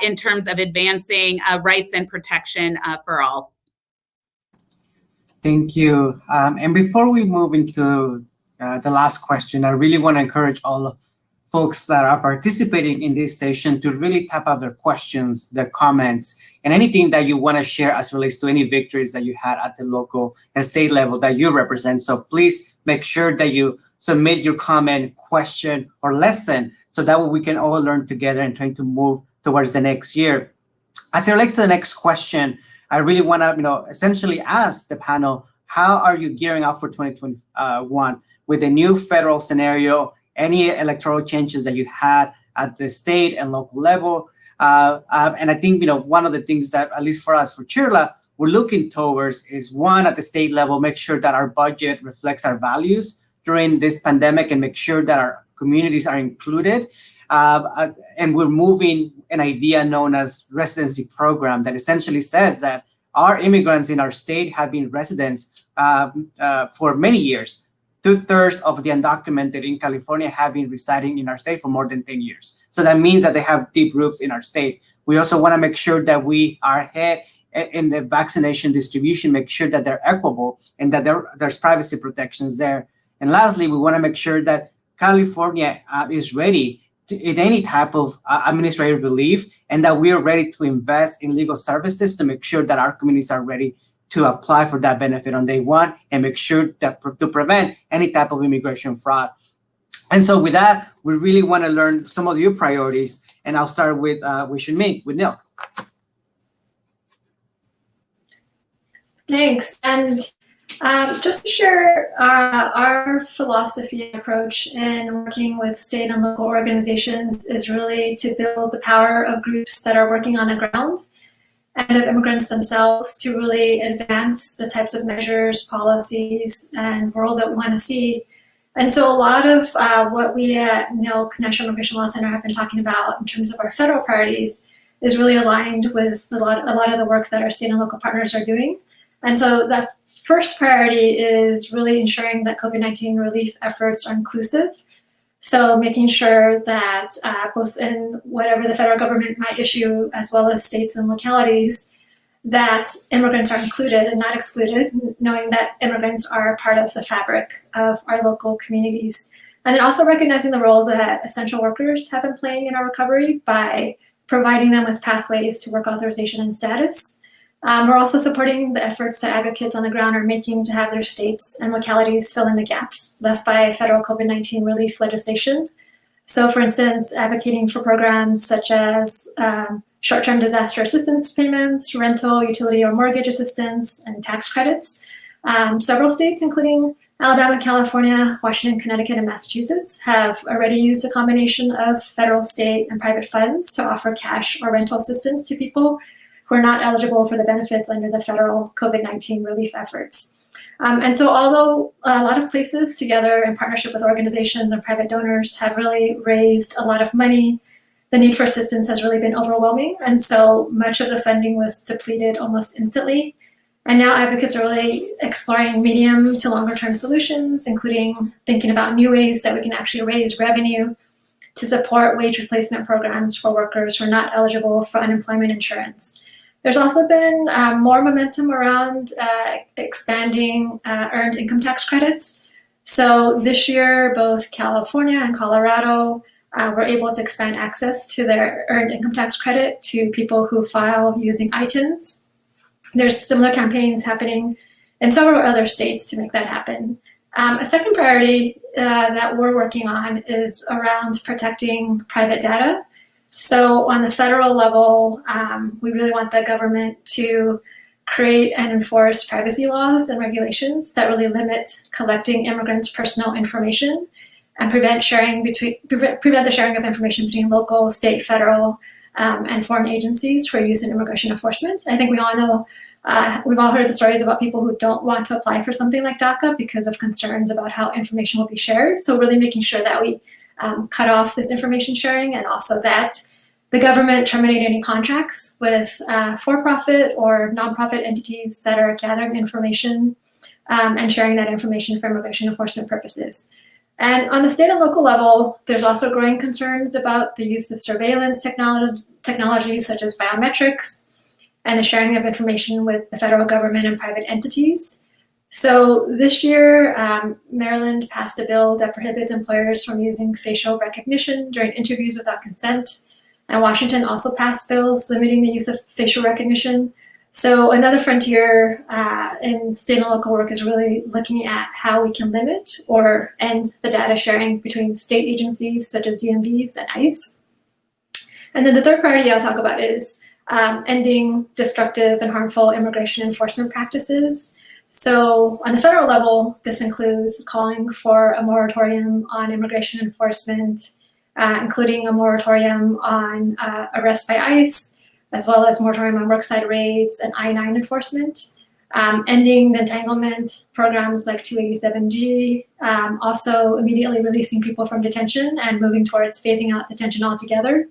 in terms of advancing rights and protection for all. Thank you. And before we move into the last question, I really want to encourage all folks that are participating in this session to really type out their questions, their comments, and anything that you want to share as relates to any victories that you had at the local and state level that you represent. So please make sure that you submit your comment, question, or lesson, so that way we can all learn together and try to move towards the next year. As it relates to the next question, I really want to, essentially ask the panel, how are you gearing up for 2021 with the new federal scenario, any electoral changes that you had at the state and local level? And I think, one of the things that, at least for us, for Chirla, we're looking towards is, one, at the state level, make sure that our budget reflects our values during this pandemic and make sure that our communities are included. And we're moving an idea known as residency program that essentially says that our immigrants in our state have been residents for many years. 2/3 of the undocumented in California have been residing in our state for more than 10 years. So that means that they have deep roots in our state. We also want to make sure that we are ahead in the vaccination distribution, make sure that they're equitable and that there's privacy protections there. And lastly, we want to make sure that California is ready in any type of administrative relief, and that we are ready to invest in legal services to make sure that our communities are ready to apply for that benefit on day one and make sure that to prevent any type of immigration fraud. And so with that, we really want to learn some of your priorities, and I'll start with Shiu-Ming, with Neil. Thanks. And just to share our philosophy and approach in working with state and local organizations is really to build the power of groups that are working on the ground and of immigrants themselves to really advance the types of measures, policies, and world that we want to see. And so a lot of what we at National Immigration Law Center have been talking about in terms of our federal priorities is really aligned with a lot of the work that our state and local partners are doing. And so the first priority is really ensuring that COVID-19 relief efforts are inclusive. So making sure that both in whatever the federal government might issue, as well as states and localities, that immigrants are included and not excluded, knowing that immigrants are part of the fabric of our local communities. And then also recognizing the role that essential workers have been playing in our recovery by providing them with pathways to work authorization and status. We're also supporting the efforts that advocates on the ground are making to have their states and localities fill in the gaps left by federal COVID-19 relief legislation. So for instance, advocating for programs such as short-term disaster assistance payments, rental, utility or mortgage assistance, and tax credits. Several states, including Alabama, California, Washington, Connecticut, and Massachusetts, have already used a combination of federal, state, and private funds to offer cash or rental assistance to people who are not eligible for the benefits under the federal COVID-19 relief efforts. And so although a lot of places together in partnership with organizations and private donors have really raised a lot of money, the need for assistance has really been overwhelming. And so much of the funding was depleted almost instantly. And now advocates are really exploring medium to longer term solutions, including thinking about new ways that we can actually raise revenue to support wage replacement programs for workers who are not eligible for unemployment insurance. There's also been more momentum around expanding earned income tax credits. So this year, both California and Colorado were able to expand access to their earned income tax credit to people who file using ITINs. There's similar campaigns happening in several other states to make that happen. A second priority that we're working on is around protecting private data. So on the federal level, we really want the government to create and enforce privacy laws and regulations that really limit collecting immigrants' personal information and prevent the sharing of information between local, state, federal, and foreign agencies for use in immigration enforcement. I think we all know, we've all heard the stories about people who don't want to apply for something like DACA because of concerns about how information will be shared. So really making sure that we cut off this information sharing, and also that the government terminate any contracts with for-profit or nonprofit entities that are gathering information and sharing that information for immigration enforcement purposes. And on the state and local level, there's also growing concerns about the use of surveillance technology such as biometrics and the sharing of information with the federal government and private entities. So this year, Maryland passed a bill that prohibits employers from using facial recognition during interviews without consent. And Washington also passed bills limiting the use of facial recognition. So another frontier in state and local work is really looking at how we can limit or end the data sharing between state agencies such as DMVs and ICE. And then the third priority I'll talk about is ending destructive and harmful immigration enforcement practices. So on the federal level, this includes calling for a moratorium on immigration enforcement, including a moratorium on arrest by ICE, as well as moratorium on worksite raids and I-9 enforcement, ending the entanglement programs like 287G, also immediately releasing people from detention and moving towards phasing out detention altogether.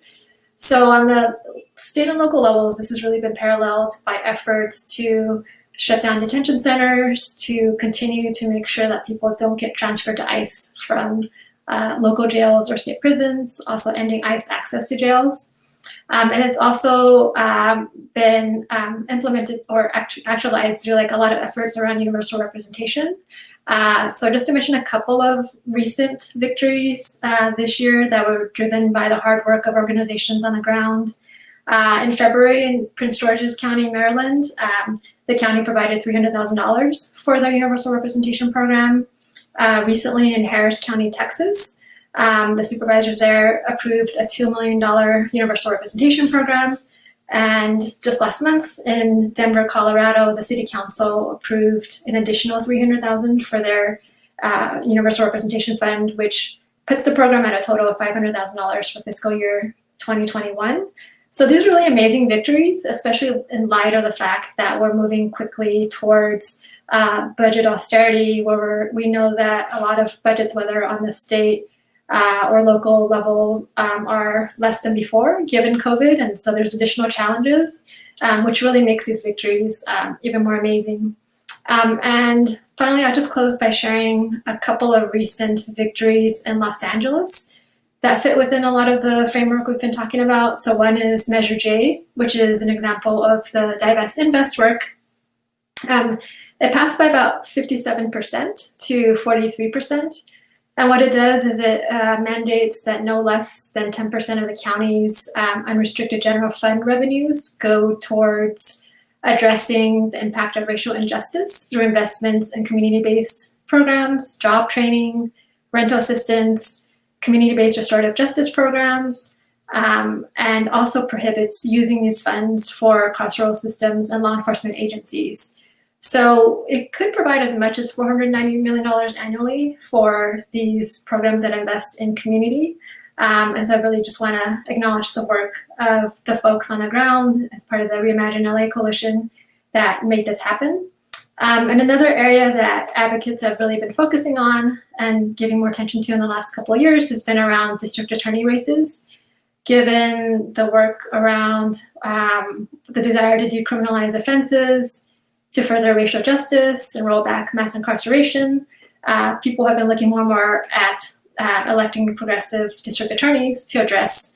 So on the state and local levels, this has really been paralleled by efforts to shut down detention centers, to continue to make sure that people don't get transferred to ICE from local jails or state prisons, also ending ICE access to jails. And it's also been implemented or actualized through like a lot of efforts around universal representation. So just to mention a couple of recent victories this year that were driven by the hard work of organizations on the ground. In February in Prince George's County, Maryland, the county provided $300,000 for their universal representation program. Recently in Harris County, Texas, the supervisors there approved a $2 million universal representation program. And just last month in Denver, Colorado, the city council approved an additional $300,000 for their universal representation fund, which puts the program at a total of $500,000 for fiscal year 2021. So these are really amazing victories, especially in light of the fact that we're moving quickly towards budget austerity, where we know that a lot of budgets, whether on the state or local level, are less than before, given COVID. And so there's additional challenges, which really makes these victories even more amazing. And finally, I'll just close by sharing a couple of recent victories in Los Angeles that fit within a lot of the framework we've been talking about. So one is Measure J, which is an example of the divest invest work. It passed by about 57% to 43%. And what it does is it mandates that no less than 10% of the county's unrestricted general fund revenues go towards addressing the impact of racial injustice through investments in community-based programs, job training, rental assistance, community-based restorative justice programs, and also prohibits using these funds for carceral systems and law enforcement agencies. So it could provide as much as $490 million annually for these programs that invest in community. And so I really just want to acknowledge the work of the folks on the ground as part of the Reimagine LA coalition that made this happen. And another area that advocates have really been focusing on and giving more attention to in the last couple of years has been around district attorney races. Given the work around the desire to decriminalize offenses, to further racial justice and roll back mass incarceration, people have been looking more and more at electing progressive district attorneys to address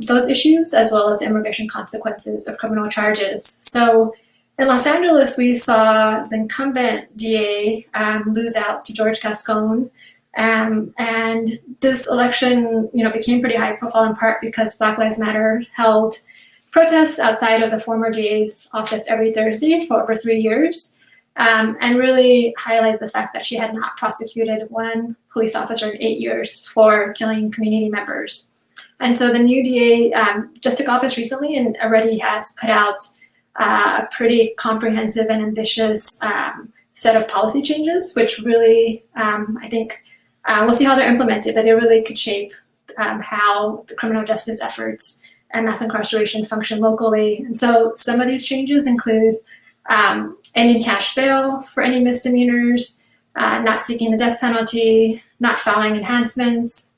those issues, as well as immigration consequences of criminal charges. So in Los Angeles, we saw the incumbent DA lose out to George Gascon. And this election, became pretty high profile in part because Black Lives Matter held protests outside of the former DA's office every Thursday for over 3 years, and really highlight the fact that she had not prosecuted one police officer in 8 years for killing community members. And so the new DA just took office recently and already has put out a pretty comprehensive and ambitious set of policy changes, which really, I think, we'll see how they're implemented, but they really could shape how the criminal justice efforts and mass incarceration function locally. And so some of these changes include ending cash bail for any misdemeanors, not seeking the death penalty, not filing enhancements,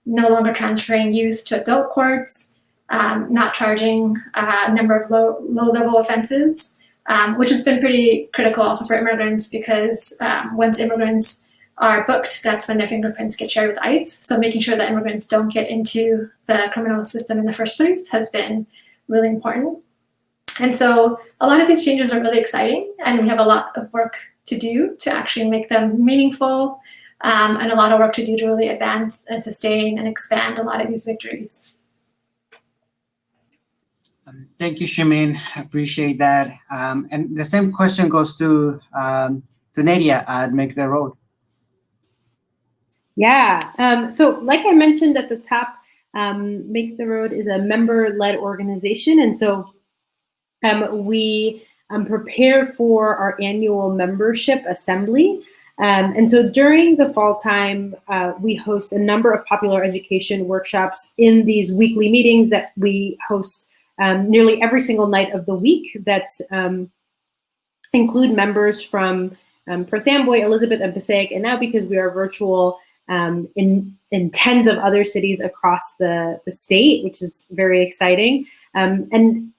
no longer transferring youth to adult courts, not charging a number of low-level offenses, which has been pretty critical also for immigrants because once immigrants are booked, that's when their fingerprints get shared with ICE. So making sure that immigrants don't get into the criminal system in the first place has been really important. And so a lot of these changes are really exciting, and we have a lot of work to do to actually make them meaningful, and a lot of work to do to really advance and sustain and expand a lot of these victories. Thank you, Shiu-Ming. I appreciate that. And the same question goes to Nedia at Make the Road. Yeah, so like I mentioned at the top, Make the Road is a member-led organization. And so we prepare for our annual membership assembly. And so during the fall time, we host a number of popular education workshops in these weekly meetings that we host nearly every single night of the week that include members from Perth Amboy, Elizabeth, and Passaic. And now because we are virtual, in tens of other cities across the state, which is very exciting. And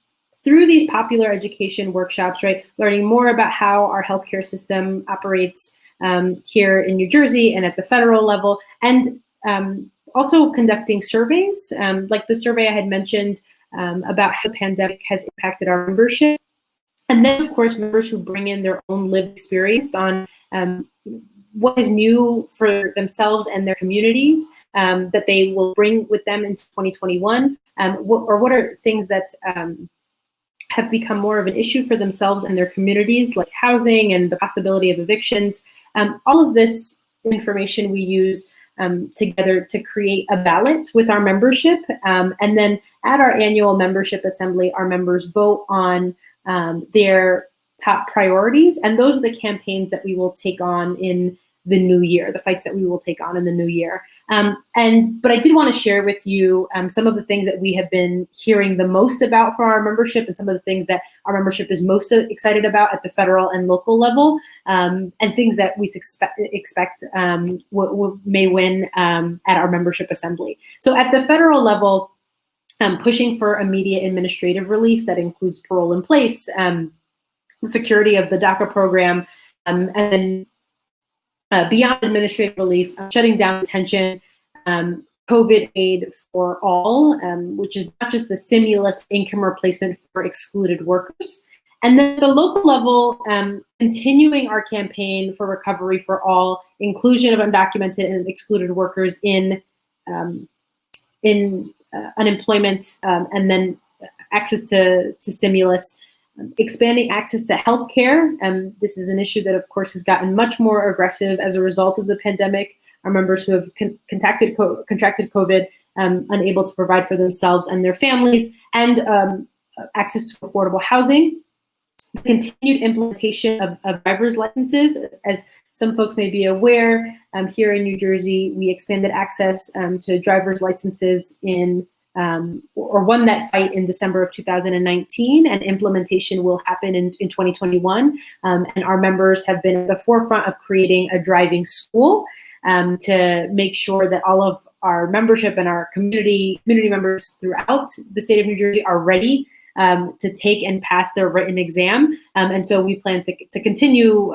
through these popular education workshops, right, learning more about how our healthcare system operates here in New Jersey and at the federal level, and also conducting surveys, like the survey I had mentioned about how the pandemic has impacted our membership. And then, of course, members who bring in their own lived experience on what is new for themselves and their communities that they will bring with them into 2021, what are things that have become more of an issue for themselves and their communities, like housing and the possibility of evictions. All of this information we use together to create a ballot with our membership. And then at our annual membership assembly, our members vote on their top priorities. And those are the campaigns that we will take on in the new year, the fights that we will take on in the new year. But I did want to share with you some of the things that we have been hearing the most about for our membership, and some of the things that our membership is most excited about at the federal and local level, and things that we expect may win at our membership assembly. So at the federal level, pushing for immediate administrative relief that includes parole in place, the security of the DACA program, and then beyond administrative relief, shutting down detention, COVID aid for all, which is not just the stimulus income replacement for excluded workers. And then at the local level, continuing our campaign for recovery for all, inclusion of undocumented and excluded workers in unemployment, and then access to stimulus. Expanding access to healthcare. This is an issue that, of course, has gotten much more aggressive as a result of the pandemic. Our members who have contracted COVID, unable to provide for themselves and their families, and access to affordable housing. The continued implementation of driver's licenses. As some folks may be aware, here in New Jersey, we expanded access to driver's licenses or won that fight in December of 2019, and implementation will happen in 2021. And our members have been at the forefront of creating a driving school to make sure that all of our membership and our community members throughout the state of New Jersey are ready to take and pass their written exam. And so we plan to continue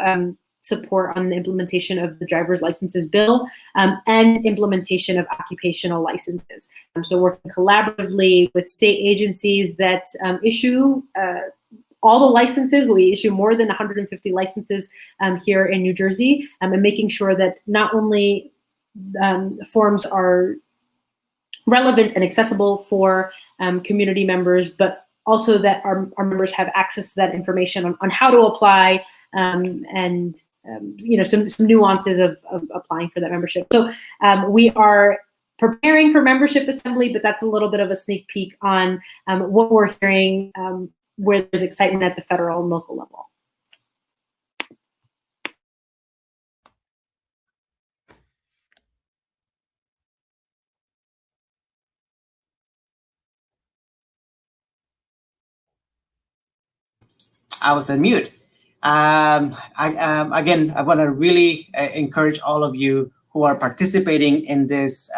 support on the implementation of the driver's licenses bill and implementation of occupational licenses. So working collaboratively with state agencies that issue all the licenses. We issue more than 150 licenses here in New Jersey, and making sure that not only forms are relevant and accessible for community members, but also that our members have access to that information on how to apply and some nuances of applying for that membership. So we are preparing for membership assembly, but that's a little bit of a sneak peek on what we're hearing where there's excitement at the federal and local level. I was on mute. Again, I want to really encourage all of you who are participating in this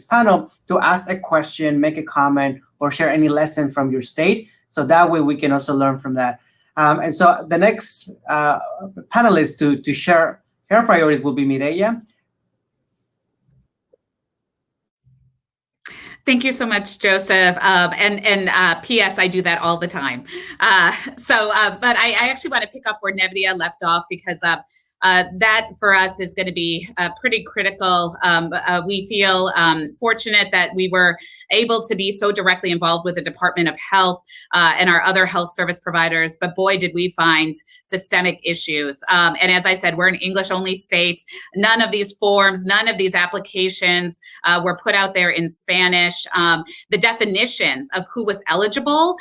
panel to ask a question, make a comment, or share any lesson from your state. So that way we can also learn from that. And so the next panelist to share her priorities will be Mireya. Thank you so much, Joseph. And P.S. I do that all the time. But I actually want to pick up where Nedia left off, because that for us is going to be pretty critical. We feel fortunate that we were able to be so directly involved with the Department of Health and our other health service providers, but boy, did we find systemic issues. And as I said, we're an English-only state. None of these forms, none of these applications were put out there in Spanish. The definitions of who was eligible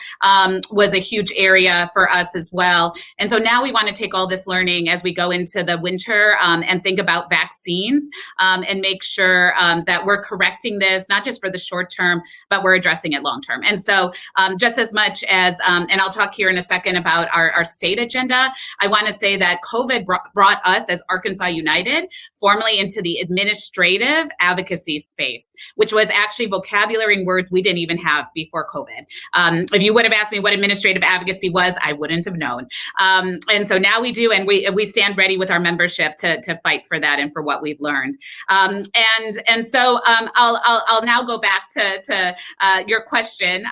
was a huge area for us as well. And so now we want to take all this learning as we go into the winter and think about vaccines and make sure that we're correcting this, not just for the short term, but we're addressing it long term. And so just as much as, and I'll talk here in a second about our state agenda, I want to say that COVID brought us as Arkansas United formally into the administrative advocacy space, which was actually vocabulary and words we didn't even have before COVID. If you would have asked me what administrative advocacy was, I wouldn't have known. And so now we do, and we stand ready with our membership to fight for that and for what we've learned. And so I'll now go back to your question,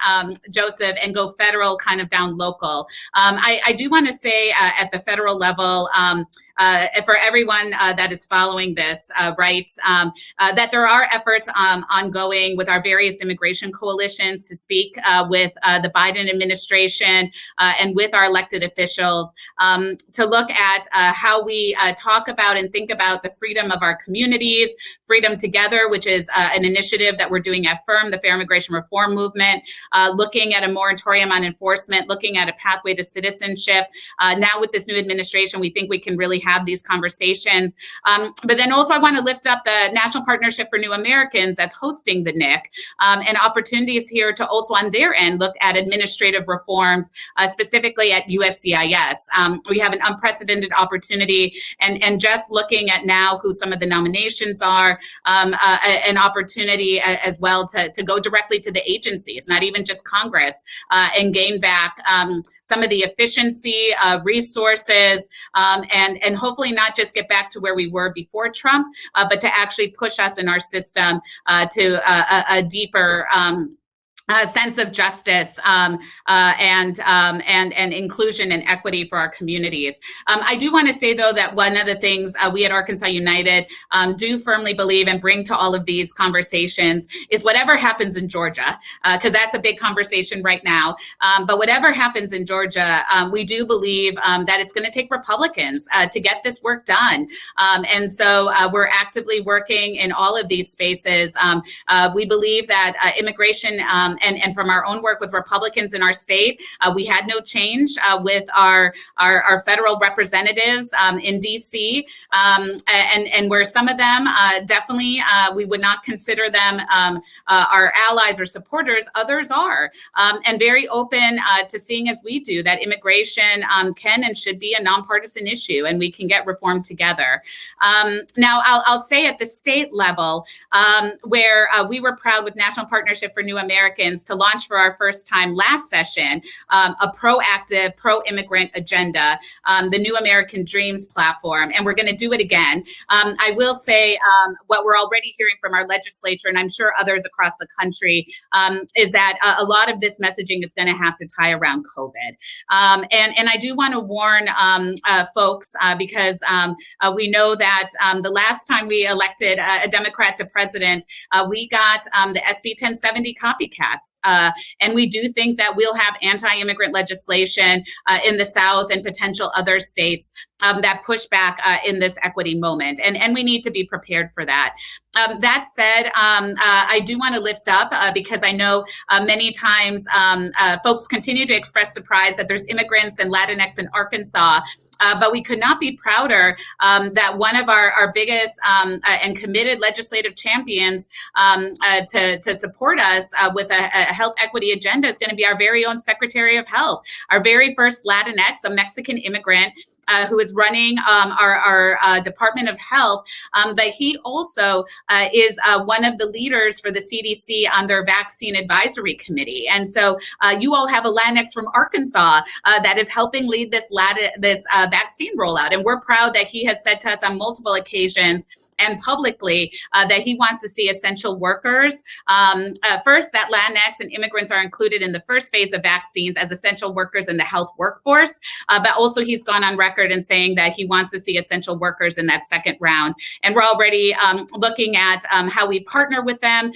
Joseph, and go federal kind of down local. I do want to say at the federal level, for everyone that is following this, right, that there are efforts ongoing with our various immigration coalitions to speak with the Biden administration and with our elected officials to look at how we talk about and think about the freedom of our communities, Freedom Together, which is an initiative that we're doing at FIRM, the Fair Immigration Reform Movement, looking at a moratorium on enforcement, looking at a pathway to citizenship. Now with this new administration, we think we can really have these conversations. But then also I want to lift up the National Partnership for New Americans as hosting the NIC and opportunities here to also on their end look at administrative reforms, specifically at USCIS. We have an unprecedented opportunity and just looking at now who some of the nominations are, an opportunity as well to go directly to the agencies, not even just Congress, and gain back some of the efficiency, resources, and hopefully not just get back to where we were before Trump, but to actually push us in our system to a deeper sense of justice and inclusion and equity for our communities. I do want to say, though, that one of the things we at Arkansas United do firmly believe and bring to all of these conversations is whatever happens in Georgia, because that's a big conversation right now. But whatever happens in Georgia, we do believe that it's going to take Republicans to get this work done. And so we're actively working in all of these spaces. We believe that immigration and from our own work with Republicans in our state, we had no change with our federal representatives in DC, and where some of them definitely we would not consider them our allies or supporters, others are, and very open to seeing as we do that immigration can and should be a nonpartisan issue, and we can get reform together. Now, I'll say at the state level, where we were proud with National Partnership for New Americans to launch for our first time last session, a proactive, pro-immigrant agenda, the New American Dreams platform, and we're going to do it again. I will say what we're already hearing from our legislature, and I'm sure others across the country, is that a lot of this messaging is going to have to tie around COVID. And I do want to warn folks because we know that the last time we elected a Democrat to president, we got the SB 1070 copycats. And we do think that we'll have anti-immigrant legislation in the South and potential other states that push back in this equity moment. And we need to be prepared for that. That said, I do want to lift up because I know many times folks continue to express surprise that there's immigrants and Latinx in Arkansas. But we could not be prouder that one of our biggest and committed legislative champions to support us with a health equity agenda is going to be our very own Secretary of Health, our very first Latinx, a Mexican immigrant, who is running our Department of Health, but he also is one of the leaders for the CDC on their Vaccine Advisory Committee. And so you all have a Latinx from Arkansas that is helping lead this vaccine rollout. And we're proud that he has said to us on multiple occasions and publicly that he wants to see essential workers. First, that Latinx and immigrants are included in the first phase of vaccines as essential workers in the health workforce. But also he's gone on record and saying that he wants to see essential workers in that second round. And we're already looking at how we partner with them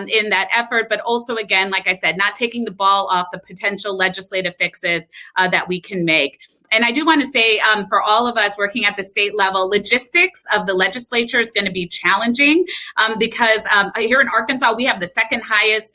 in that effort, but also, again, like I said, not taking the ball off the potential legislative fixes that we can make. And I do want to say for all of us working at the state level, logistics of the legislature is going to be challenging because here in Arkansas, we have the second highest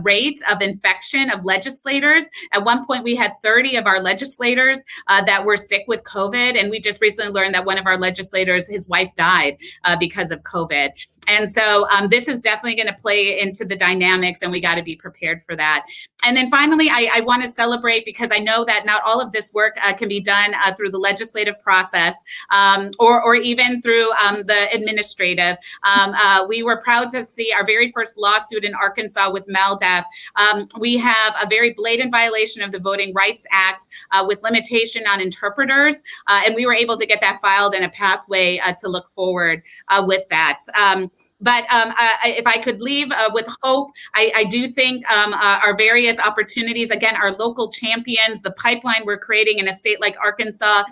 rate of infection of legislators. At one point, we had 30 of our legislators that were sick with COVID. And we just recently learned that one of our legislators, his wife died because of COVID. And so this is definitely going to play into the dynamics, and we got to be prepared for that. And then finally, I want to celebrate, because I know that not all of this work can be done through the legislative process or even through the administrative. We were proud to see our very first lawsuit in Arkansas with MALDEF. We have a very blatant violation of the Voting Rights Act with limitation on interpreters, and we were able to get that filed in a pathway to look forward with that. But if I could leave with hope, I do think our various opportunities, again, our local champions, the pipeline we're creating in a state like Arkansas,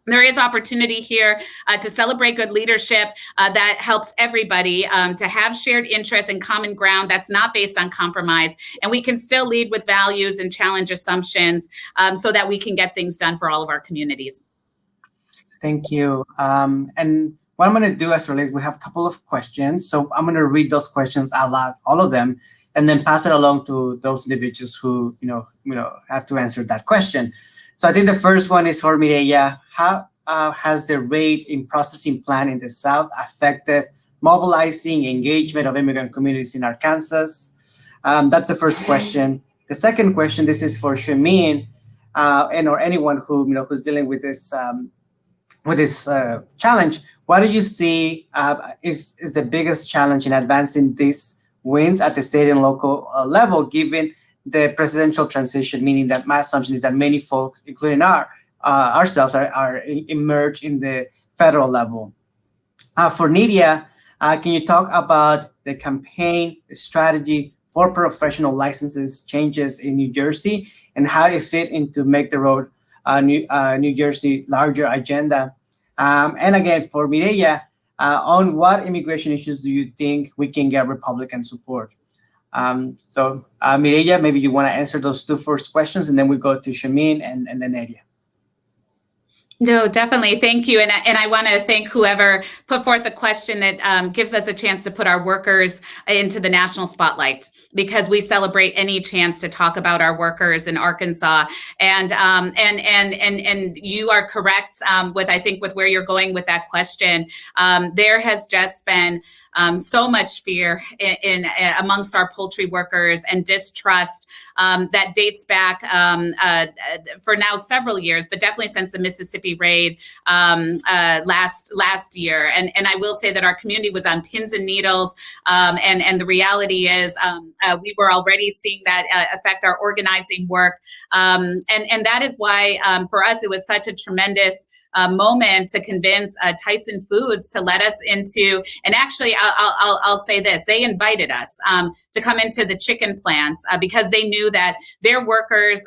there is opportunity here to celebrate good leadership that helps everybody to have shared interests and common ground that's not based on compromise. And we can still lead with values and challenge assumptions so that we can get things done for all of our communities. Thank you. And what I'm going to do as relates, we have a couple of questions. So I'm going to read those questions out loud, all of them, and then pass it along to those individuals who have to answer that question. So I think the first one is for Mireya. How has the rate in processing plant in the South affected mobilizing engagement of immigrant communities in Arkansas? That's the first question. The second question, this is for Shiu-Ming, or anyone who who's dealing with this challenge. What do you see is the biggest challenge in advancing these wins at the state and local level, given the presidential transition, meaning that my assumption is that many folks, including ourselves, are emerged in the federal level. For Nedia, can you talk about the campaign strategy for professional licenses changes in New Jersey and how it fit into Make the Road New Jersey larger agenda? And again, for Mireya, on what immigration issues do you think we can get Republican support? So Mireya, maybe you want to answer those two first questions, and then we go to Shiu-Ming and then Nedia. No, definitely. Thank you. And I want to thank whoever put forth the question that gives us a chance to put our workers into the national spotlight, because we celebrate any chance to talk about our workers in Arkansas. And you are correct with where you're going with that question. There has just been so much fear in amongst our poultry workers and distrust that dates back for now several years, but definitely since the Mississippi raid last year. And I will say that our community was on pins and needles. And the reality is we were already seeing that affect our organizing work. And that is why for us, it was such a tremendous moment to convince Tyson Foods to let us into, and actually I'll say this, they invited us to come into the chicken plants because they knew that their workers,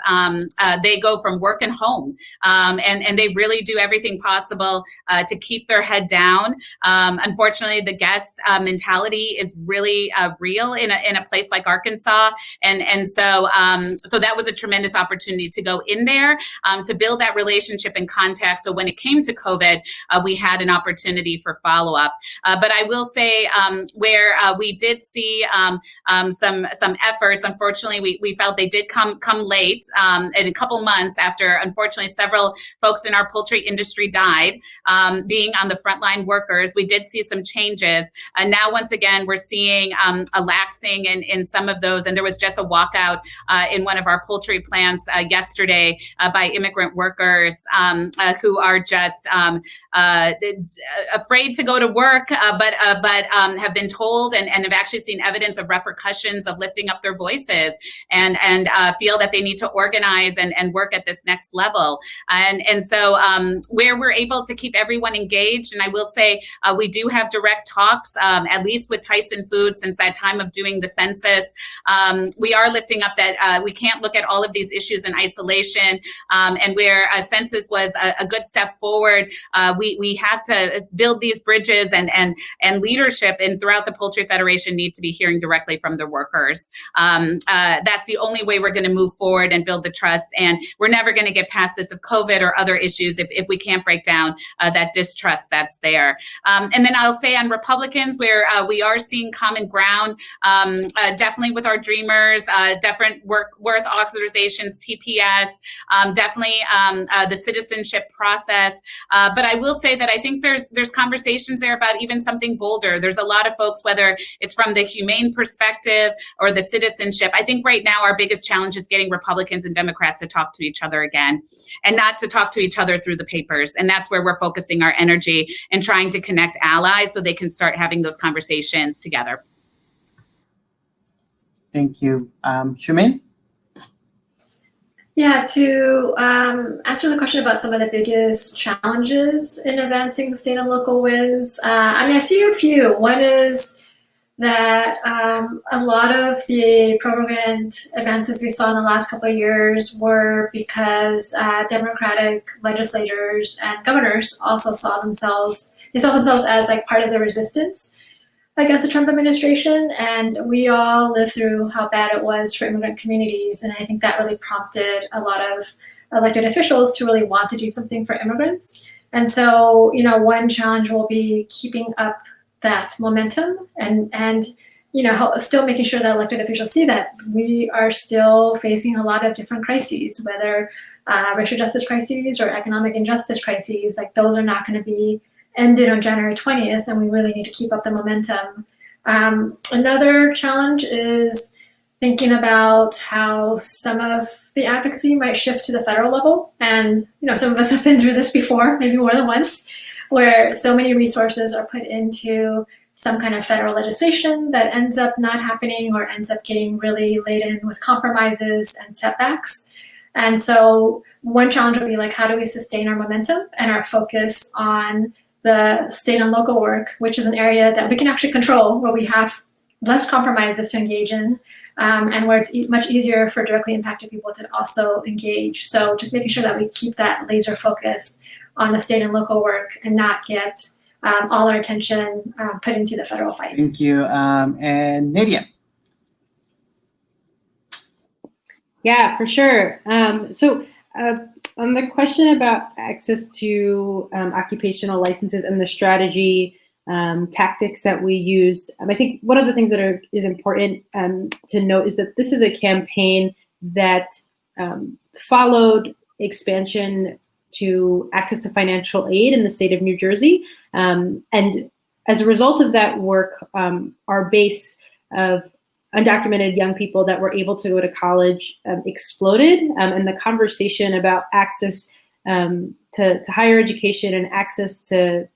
they go from work and home, and they really do everything possible to keep their head down. Unfortunately, the guest mentality is really real in a place like Arkansas, and so that was a tremendous opportunity to go in there to build that relationship and contact. So when it came to COVID, we had an opportunity for follow-up. But I will say where we did see some efforts, unfortunately, we felt they did come late in a couple months after, unfortunately, several folks in our poultry industry died, being on the frontline workers. We did see some changes. And now, once again, we're seeing a laxing in some of those. And there was just a walkout in one of our poultry plants yesterday by immigrant workers who are just afraid to go to work, but have been told and have actually seen evidence of repercussions of lifting up their voices and feel that they need to organize and work at this next level. And so where we're able to keep everyone engaged, and I will say we do have direct talks, at least with Tyson Foods since that time of doing the census. We are lifting up that we can't look at all of these issues in isolation, and where a census was a good step forward, we have to build these bridges and leadership leadership and throughout the Poultry Federation need to be hearing directly from the workers. That's the only way we're going to move forward and build the trust. And we're never going to get past this of COVID or other issues if we can't break down that distrust that's there. And then I'll say on Republicans, where we are seeing common ground, definitely with our dreamers, different worth authorizations, TPS, definitely the citizenship process. But I will say that I think there's conversations there about even something bolder. There's a lot of folks, whether it's from the humane perspective or the citizenship. I think right now our biggest challenge is getting Republicans and Democrats to talk to each other again, and not to talk to each other through the papers. And that's where we're focusing our energy and trying to connect allies so they can start having those conversations together. Thank you. Shiu-Ming? Yeah, to answer the question about some of the biggest challenges in advancing the state and local wins, I see a few. One is that a lot of the pro-immigrant advances we saw in the last couple of years were because Democratic legislators and governors also saw themselves as like part of the resistance against the Trump administration, and we all lived through how bad it was for immigrant communities, and I think that really prompted a lot of elected officials to really want to do something for immigrants. And so, one challenge will be keeping up that momentum and still making sure that elected officials see that we are still facing a lot of different crises, whether racial justice crises or economic injustice crises. Like, those are not going to be ended on January 20th, and we really need to keep up the momentum. Another challenge is thinking about how some of the advocacy might shift to the federal level. And, some of us have been through this before, maybe more than once, where so many resources are put into some kind of federal legislation that ends up not happening or ends up getting really laden with compromises and setbacks. And so one challenge would be like, how do we sustain our momentum and our focus on the state and local work, which is an area that we can actually control, where we have less compromises to engage in, and where it's much easier for directly impacted people to also engage. So just making sure that we keep that laser focus on the state and local work and not get all our attention put into the federal fight. Thank you. And Nedia. Yeah, for sure. On the question about access to occupational licenses and the strategy tactics that we use, I think one of the things that is important to note is that this is a campaign that followed expansion to access to financial aid in the state of New Jersey. And as a result of that work, our base of undocumented young people that were able to go to college exploded, and the conversation about access to higher education and access to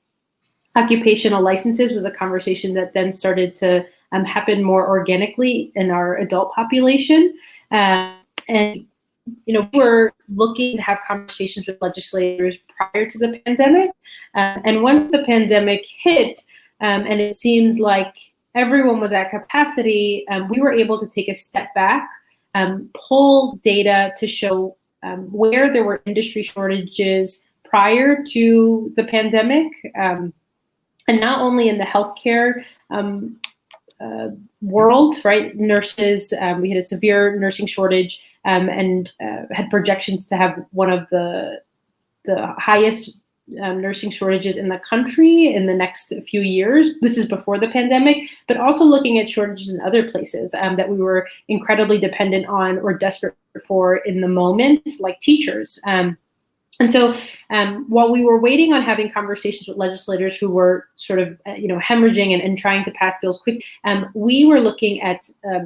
occupational licenses was a conversation that then started to happen more organically in our adult population. And we were looking to have conversations with legislators prior to the pandemic. And once the pandemic hit, and it seemed like everyone was at capacity, we were able to take a step back, pull data to show where there were industry shortages prior to the pandemic, and not only in the healthcare world, right? Nurses, we had a severe nursing shortage, and had projections to have one of the highest nursing shortages in the country in the next few years. This is before the pandemic, but also looking at shortages in other places that we were incredibly dependent on or desperate for in the moment, like teachers. And so while we were waiting on having conversations with legislators who were sort of, hemorrhaging and trying to pass bills quick, we were looking at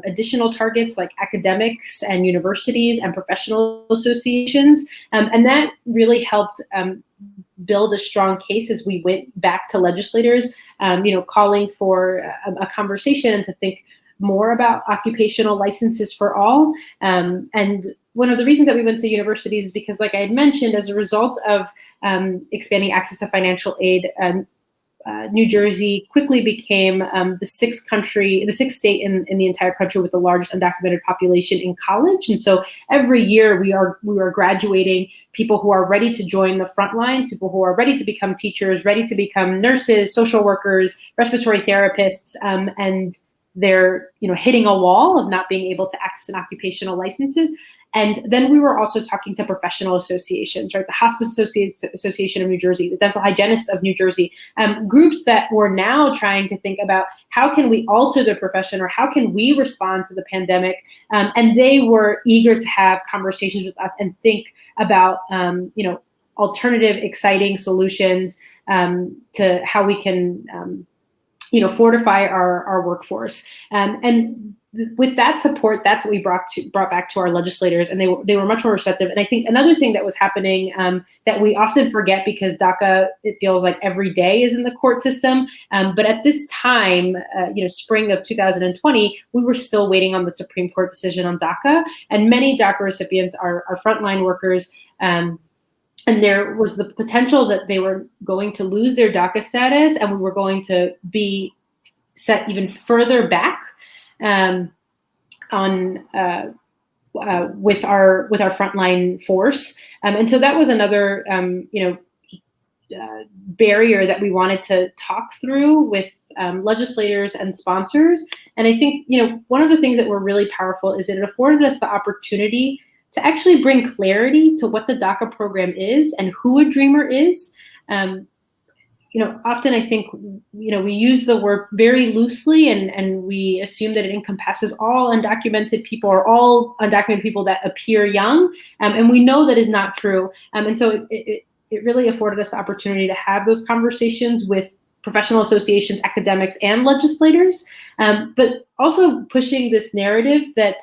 additional targets like academics and universities and professional associations. And that really helped build a strong case as we went back to legislators, calling for a conversation and to think more about occupational licenses for all. And one of the reasons that we went to universities is because, like I had mentioned, as a result of expanding access to financial aid, New Jersey quickly became the sixth state in the entire country with the largest undocumented population in college. And so every year we are graduating people who are ready to join the front lines, people who are ready to become teachers, ready to become nurses, social workers, respiratory therapists, and they're hitting a wall of not being able to access an occupational licenses. And then we were also talking to professional associations, right? The Hospice Association of New Jersey, the Dental Hygienists of New Jersey, groups that were now trying to think about how can we alter the profession or how can we respond to the pandemic? And they were eager to have conversations with us and think about, alternative, exciting solutions to how we can, fortify our workforce. And with that support, that's what we brought back to our legislators, and they were much more receptive. And I think another thing that was happening that we often forget, because DACA, it feels like every day is in the court system, but at this time, spring of 2020, we were still waiting on the Supreme Court decision on DACA, and many DACA recipients are frontline workers. And there was the potential that they were going to lose their DACA status, and we were going to be set even further back with our frontline force, and so that was another barrier that we wanted to talk through with legislators and sponsors. And I think one of the things that were really powerful is that it afforded us the opportunity to actually bring clarity to what the DACA program is and who a dreamer is. Often I think, we use the word very loosely and we assume that it encompasses all undocumented people or all undocumented people that appear young. And we know that is not true. And so it really afforded us the opportunity to have those conversations with professional associations, academics, and legislators, but also pushing this narrative that,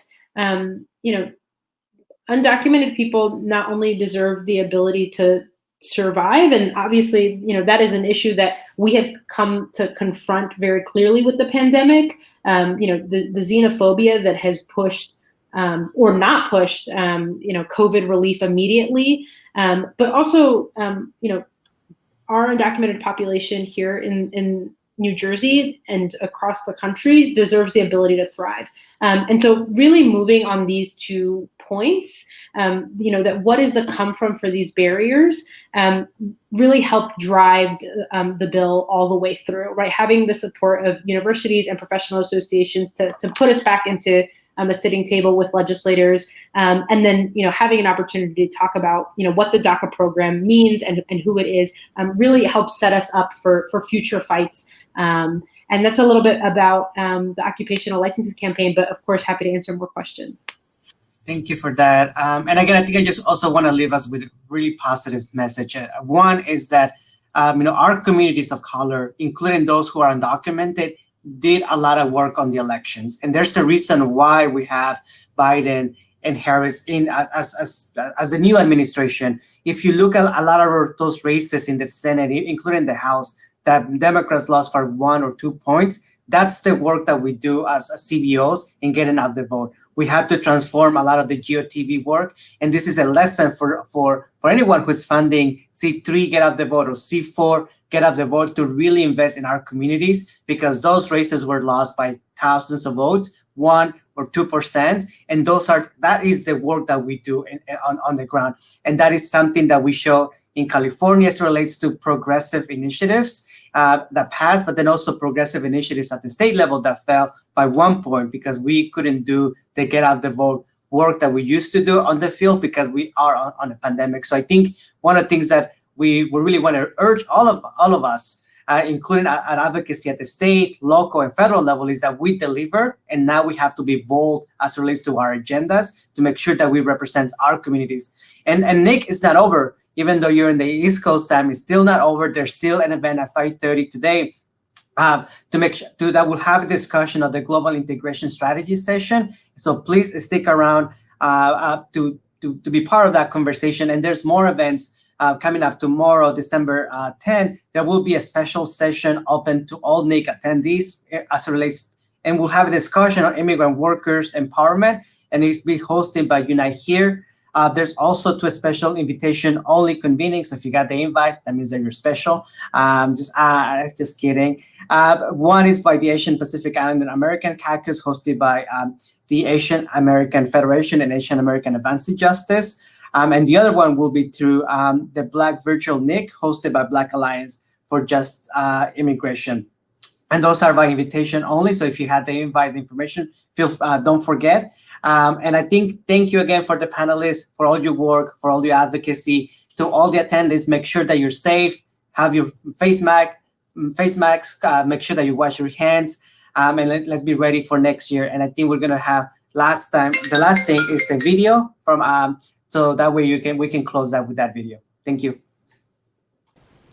undocumented people not only deserve the ability to survive, and obviously, that is an issue that we have come to confront very clearly with the pandemic. The xenophobia that has pushed or not pushed, COVID relief immediately, but also, our undocumented population here in New Jersey and across the country deserves the ability to thrive. And so really moving on these 2 points, that what is the come from for these barriers, really helped drive the bill all the way through, right? Having the support of universities and professional associations to put us back into a sitting table with legislators, and then having an opportunity to talk about what the DACA program means and who it is, really helps set us up for future fights. And that's a little bit about the occupational licenses campaign, but of course happy to answer more questions. Thank you for that. And again, I think I just also want to leave us with a really positive message. One is that our communities of color, including those who are undocumented, did a lot of work on the elections, and there's a reason why we have Biden and Harris in as the new administration. If you look at a lot of those races in the Senate, including the House, that Democrats lost for 1 or 2 points, that's the work that we do as CBOs in getting out the vote. We have to transform a lot of the GeoTV work, and this is a lesson for anyone who's funding C3 Get Out the Vote or C4 Get Out the Vote, to really invest in our communities, because those races were lost by thousands of votes, 1 or 2%, and that is the work that we do on the ground, and that is something that we show in California as it relates to progressive initiatives that passed, but then also progressive initiatives at the state level that fell by 1 point because we couldn't do the Get Out the Vote work that we used to do on the field because we are on a pandemic. So I think one of the things that we really want to urge all of us, including our advocacy at the state, local, and federal level, is that we deliver, and now we have to be bold as it relates to our agendas to make sure that we represent our communities. And Nick, it's not over. Even though you're in the East Coast time, it's still not over. There's still an event at 5:30 today that will have a discussion of the Global Integration Strategy session. So please stick around to be part of that conversation. And there's more events coming up tomorrow, December 10th. There will be a special session open to all NIC attendees as it relates, and we'll have a discussion on immigrant workers empowerment, and it's being hosted by Unite Here. There's also 2 special invitation-only convenings. So if you got the invite, that means that you're special. Just kidding. One is by the Asian Pacific Islander American Caucus, hosted by the Asian American Federation and Asian American Advancing Justice. And the other one will be through the Black Virtual NIC, hosted by Black Alliance for Just Immigration. And those are by invitation only. So if you had the invite information, don't forget. And I thank you again for the panelists, for all your work, for all your advocacy. To all the attendees, make sure that you're safe, have your face masks, make sure that you wash your hands, and let's be ready for next year. And I think we're gonna have the last thing is a video from so that way we can close that with that video. Thank you.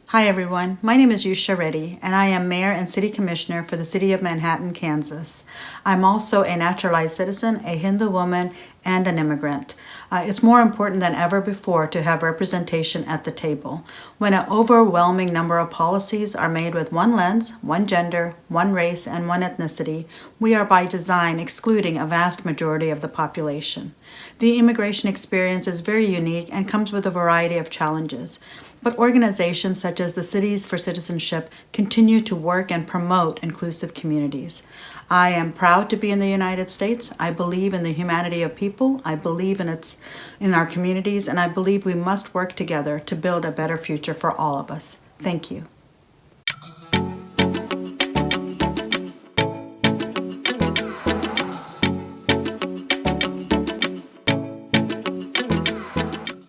Hi everyone, my name is Yusha Reddy and I am Mayor and City Commissioner for the City of Manhattan, Kansas. I'm also a naturalized citizen, a Hindu woman, and an immigrant. It's more important than ever before to have representation at the table. When an overwhelming number of policies are made with one lens, one gender, one race, and one ethnicity, we are by design excluding a vast majority of the population. The immigration experience is very unique and comes with a variety of challenges. But organizations such as the Cities for Citizenship continue to work and promote inclusive communities. I am proud to be in the United States. I believe in the humanity of people. I believe in our communities, and I believe we must work together to build a better future for all of us. Thank you.